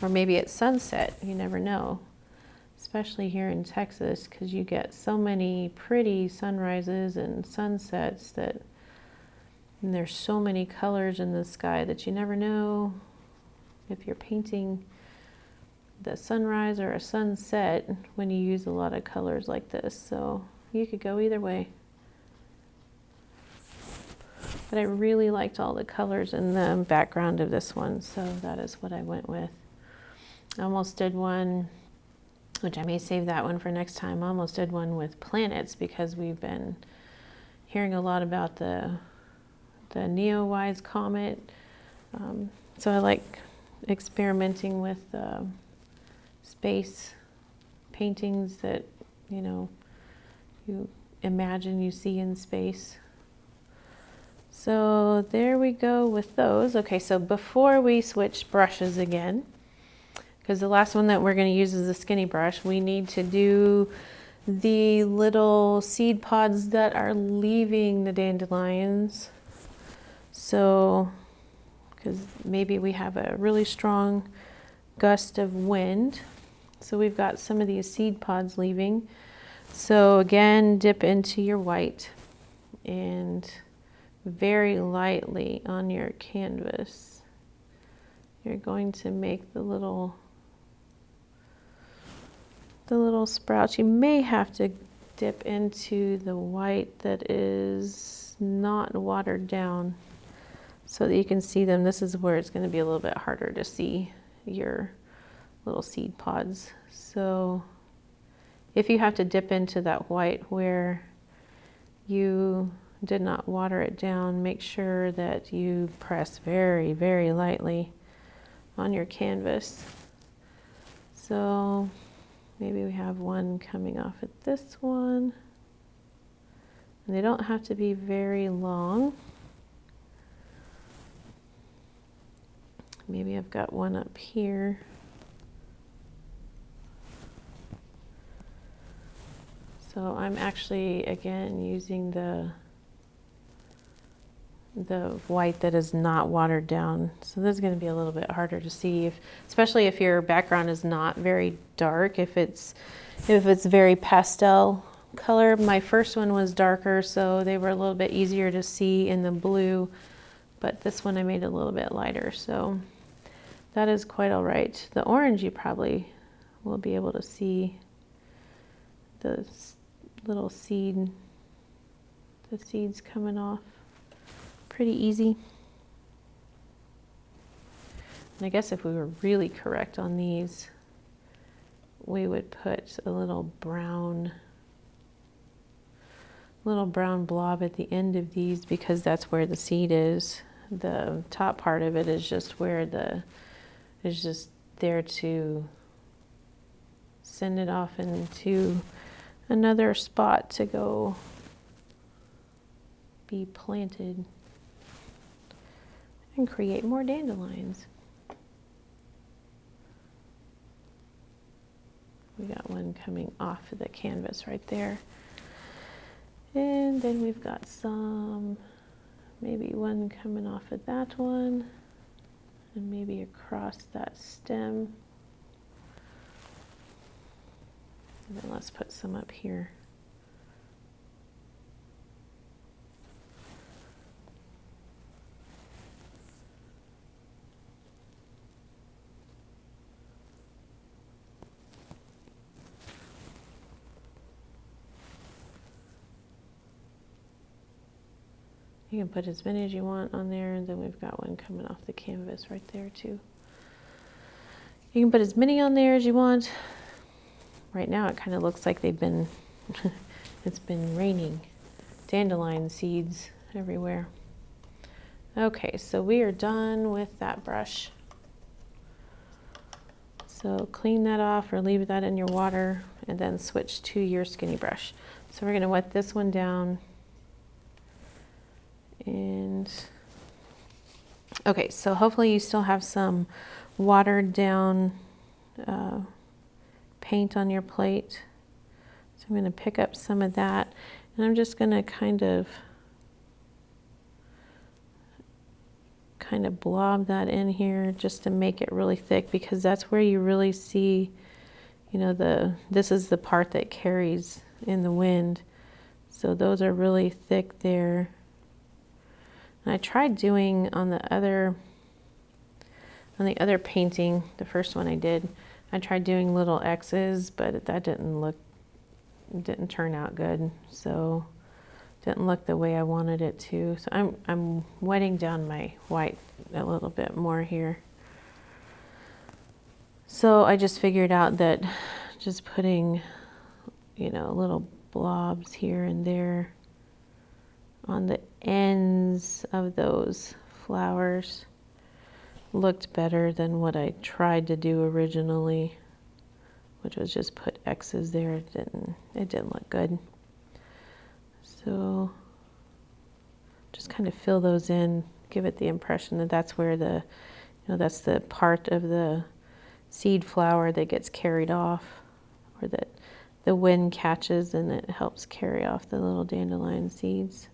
or maybe it's sunset. You never know, especially here in Texas, because you get so many pretty sunrises and sunsets and there's so many colors in the sky that you never know if you're painting the sunrise or a sunset when you use a lot of colors like this. So you could go either way. But I really liked all the colors in the background of this one, so that is what I went with. I almost did one, which I may save that one for next time. I almost did one with planets, because we've been hearing a lot about the Neowise comet. So I like experimenting with space paintings that, you imagine you see in space. So there we go with those. Okay, so before we switch brushes again, because the last one that we're going to use is a skinny brush, we need to do the little seed pods that are leaving the dandelions. So, because maybe we have a really strong gust of wind. So we've got some of these seed pods leaving. So again, dip into your white and very lightly on your canvas, you're going to make the little sprouts. You may have to dip into the white that is not watered down so that you can see them. This is where it's going to be a little bit harder to see your little seed pods. So if you have to dip into that white where you did not water it down, make sure that you press very, very lightly on your canvas. So maybe we have one coming off at this one. And they don't have to be very long. Maybe I've got one up here. So I'm actually, again, using the white that is not watered down. So this is going to be a little bit harder to see, especially if your background is not very dark. If it's very pastel color. My first one was darker, so they were a little bit easier to see in the blue. But this one I made a little bit lighter, so that is quite all right. The orange, you probably will be able to see the little seeds coming off. Pretty easy. And I guess if we were really correct on these, we would put a little brown blob at the end of these, because that's where the seed is. The top part of it is just where is just there to send it off into another spot to go be planted and create more dandelions. We got one coming off of the canvas right there. And then we've got maybe one coming off of that one, and maybe across that stem. And then let's put some up here. You can put as many as you want on there, and then we've got one coming off the canvas right there too. You can put as many on there as you want. Right now it kind of looks like they've been, it's been raining dandelion seeds everywhere. Okay, so we are done with that brush. So clean that off or leave that in your water and then switch to your skinny brush. So we're going to wet this one down. And okay, so hopefully you still have some watered down paint on your plate. So I'm going to pick up some of that, and I'm just going to kind of blob that in here just to make it really thick, because that's where you really see, you know, this is the part that carries in the wind. So those are really thick there. And I tried doing on the other painting, the first one I did, I tried doing little X's, but that didn't turn out good. So didn't look the way I wanted it to. So I'm wetting down my white a little bit more here. So I just figured out that just putting, you know, little blobs here and there on the ends of those flowers looked better than what I tried to do originally, which was just put X's there. It didn't look good. So just kind of fill those in, give it the impression that that's where that's the part of the seed flower that gets carried off, or that the wind catches and it helps carry off the little dandelion seeds.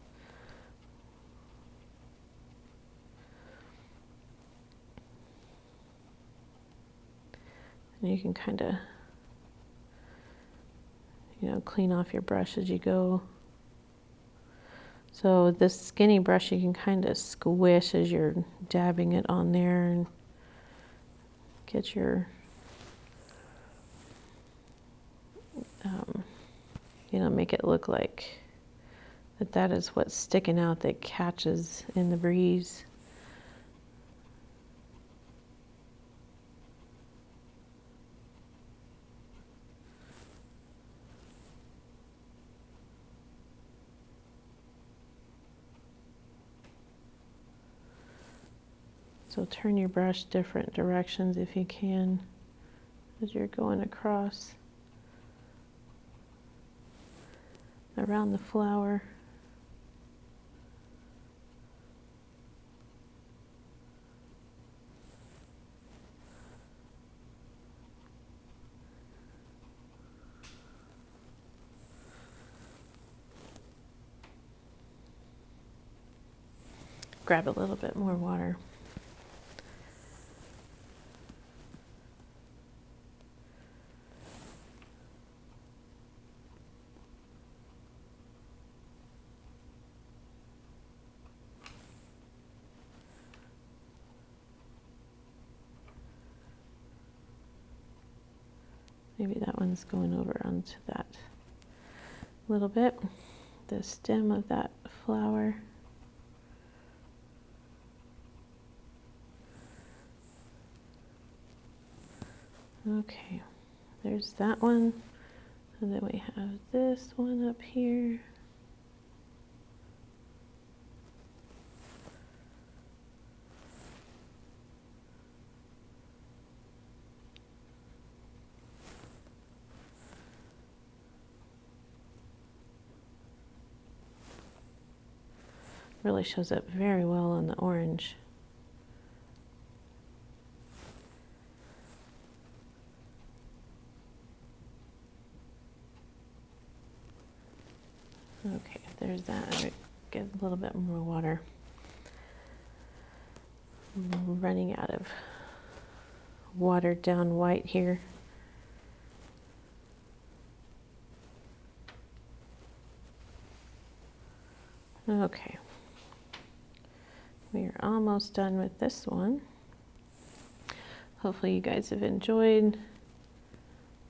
And you can kind of, you know, clean off your brush as you go. So this skinny brush you can kind of squish as you're dabbing it on there and get your, you know, make it look like that is what's sticking out that catches in the breeze. So turn your brush different directions if you can as you're going across around the flower. Grab a little bit more water. Maybe that one's going over onto that little bit, the stem of that flower. Okay, there's that one, and then we have this one up here. Really shows up very well on the orange. Okay, there's that. I get a little bit more water. I'm running out of watered down white here. Okay. We are almost done with this one. Hopefully you guys have enjoyed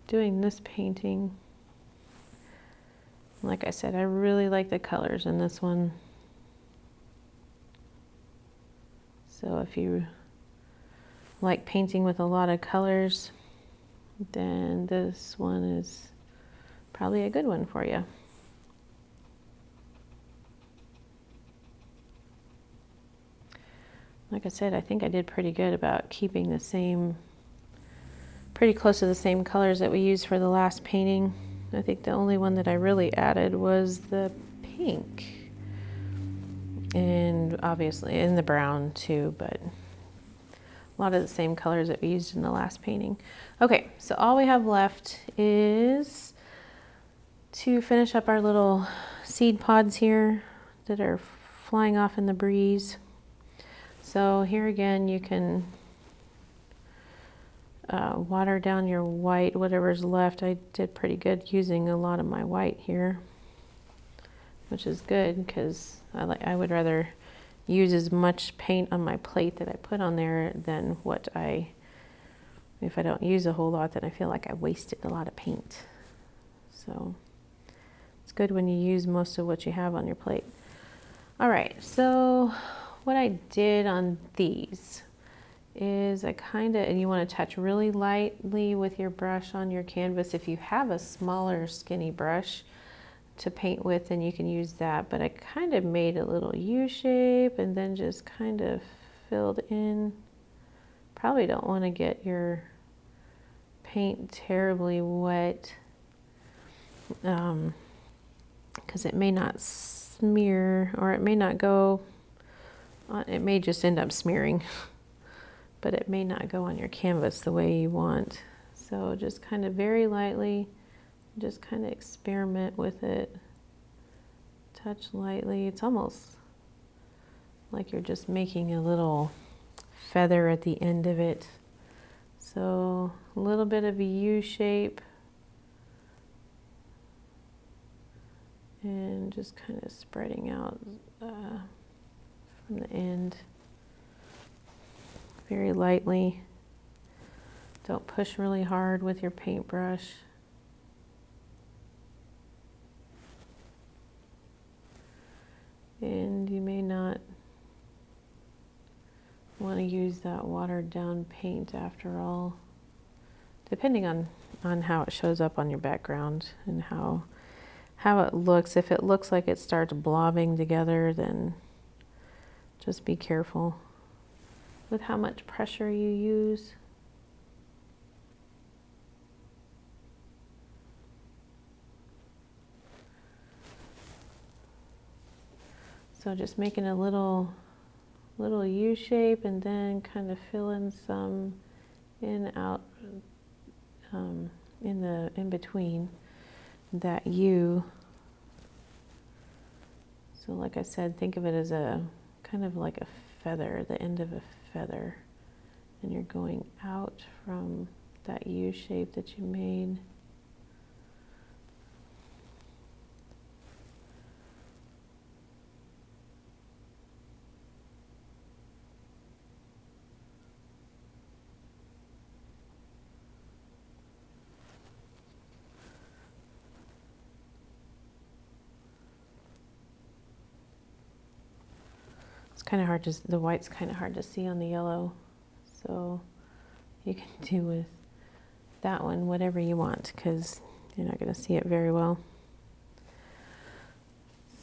doing this painting. Like I said, I really like the colors in this one. So if you like painting with a lot of colors, then this one is probably a good one for you. Like I said, I think I did pretty good about keeping the same, pretty close to the same colors that we used for the last painting. I think the only one that I really added was the pink. And obviously in the brown too, but a lot of the same colors that we used in the last painting. Okay, so all we have left is to finish up our little seed pods here that are flying off in the breeze. So here again, you can water down your white, whatever's left. I did pretty good using a lot of my white here, which is good because I would rather use as much paint on my plate that I put on there than if I don't use a whole lot, then I feel like I wasted a lot of paint. So it's good when you use most of what you have on your plate. All right, so what I did on these is and you want to touch really lightly with your brush on your canvas. If you have a smaller skinny brush to paint with, then you can use that, but I kind of made a little U shape and then just kind of filled in. Probably don't want to get your paint terribly wet because it may not smear, or it may not go on, it may just end up smearing, but it may not go on your canvas the way you want. So just kind of very lightly, just kind of experiment with it. Touch lightly. It's almost like you're just making a little feather at the end of it. So a little bit of a U shape. And just kind of spreading out from the end. Very lightly. Don't push really hard with your paintbrush. And you may not want to use that watered down paint after all, depending on how it shows up on your background and how it looks. If it looks like it starts blobbing together, then just be careful with how much pressure you use. So just making a little U shape and then kind of fill in some out in between that U. So like I said, think of it as a kind of like a feather, the end of a feather, and you're going out from that U shape that you made. Kind of hard the white's kind of hard to see on the yellow, so you can do with that one whatever you want because you're not going to see it very well.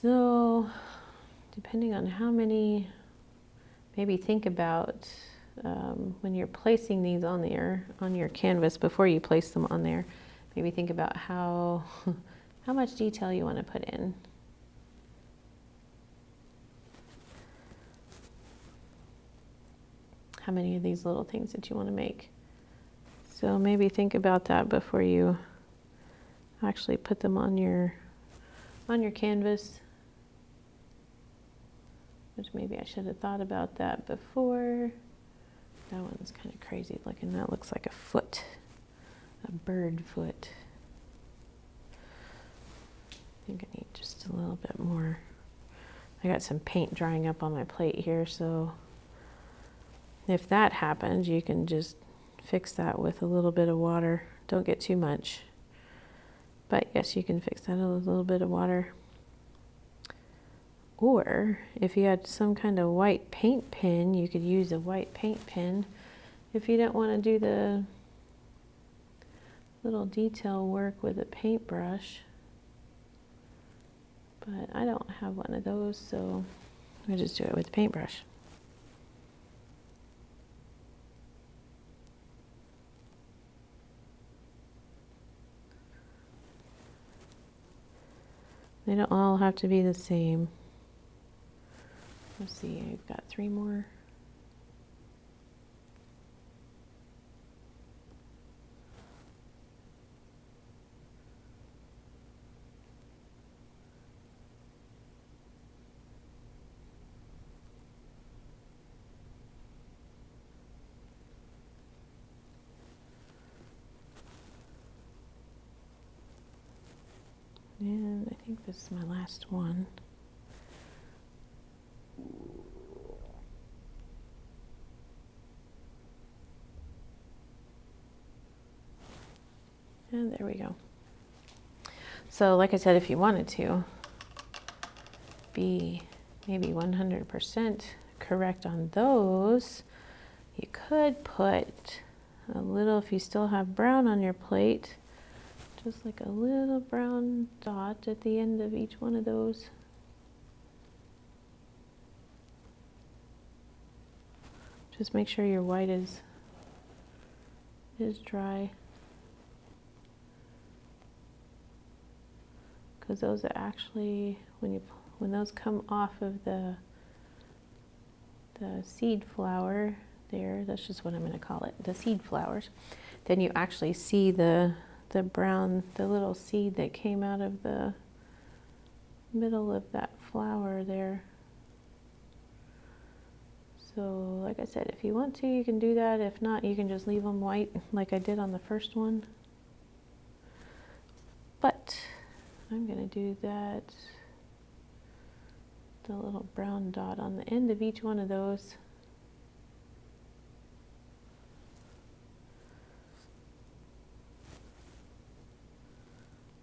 So depending on how many, maybe think about when you're placing these on your canvas, before you place them on there, maybe think about how much detail you want to put in. How many of these little things that you want to make. So maybe think about that before you actually put them on your canvas. Which maybe I should have thought about that before. That one's kind of crazy looking. That looks like a foot, a bird foot. I think I need just a little bit more. I got some paint drying up on my plate here, so if that happens, you can just fix that with a little bit of water. Don't get too much. But yes, you can fix that with a little bit of water. Or if you had some kind of white paint pen, you could use a white paint pen if you don't want to do the little detail work with a paintbrush. But I don't have one of those, so I just do it with a paintbrush. They don't all have to be the same. Let's see, I've got 3 more. And I think this is my last one. And there we go. So like I said, if you wanted to be maybe 100% correct on those, you could put a little, if you still have brown on your plate, just like a little brown dot at the end of each one of those. Just make sure your white is dry. Because those are actually, when those come off of the seed flower there, that's just what I'm going to call it, the seed flowers, then you actually see the brown, the little seed that came out of the middle of that flower there. So like I said, if you want to, you can do that. If not, you can just leave them white like I did on the first one. But I'm going to do that, the little brown dot on the end of each one of those.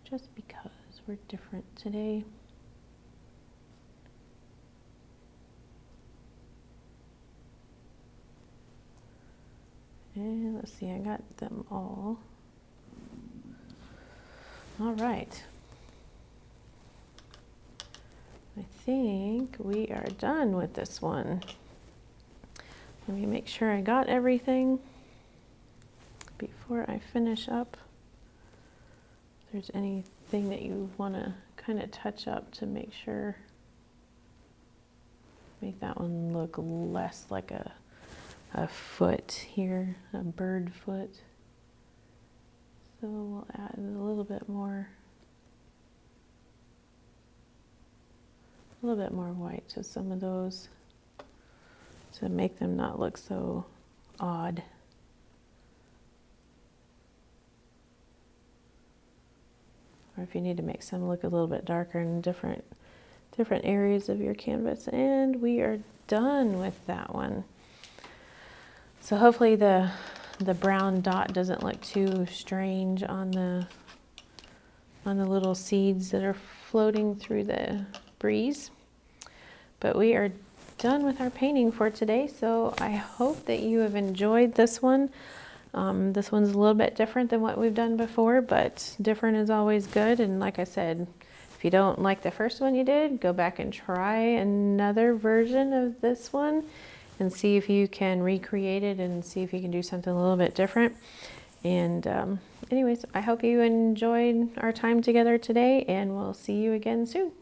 Just because we're different today. And let's see, I got them all. All right. I think we are done with this one. Let me make sure I got everything before I finish up. If there's anything that you want to kind of touch up to make sure, make that one look less like a foot here, a bird foot. So we'll add a little bit more white to some of those to make them not look so odd. Or if you need to make some look a little bit darker in different areas of your canvas. And we are done with that one. So hopefully the brown dot doesn't look too strange on the little seeds that are floating through the breeze. But we are done with our painting for today, so I hope that you have enjoyed this one. This one's a little bit different than what we've done before, but different is always good. And like I said, if you don't like the first one you did, go back and try another version of this one and see if you can recreate it and see if you can do something a little bit different. And anyways, I hope you enjoyed our time together today, and we'll see you again soon.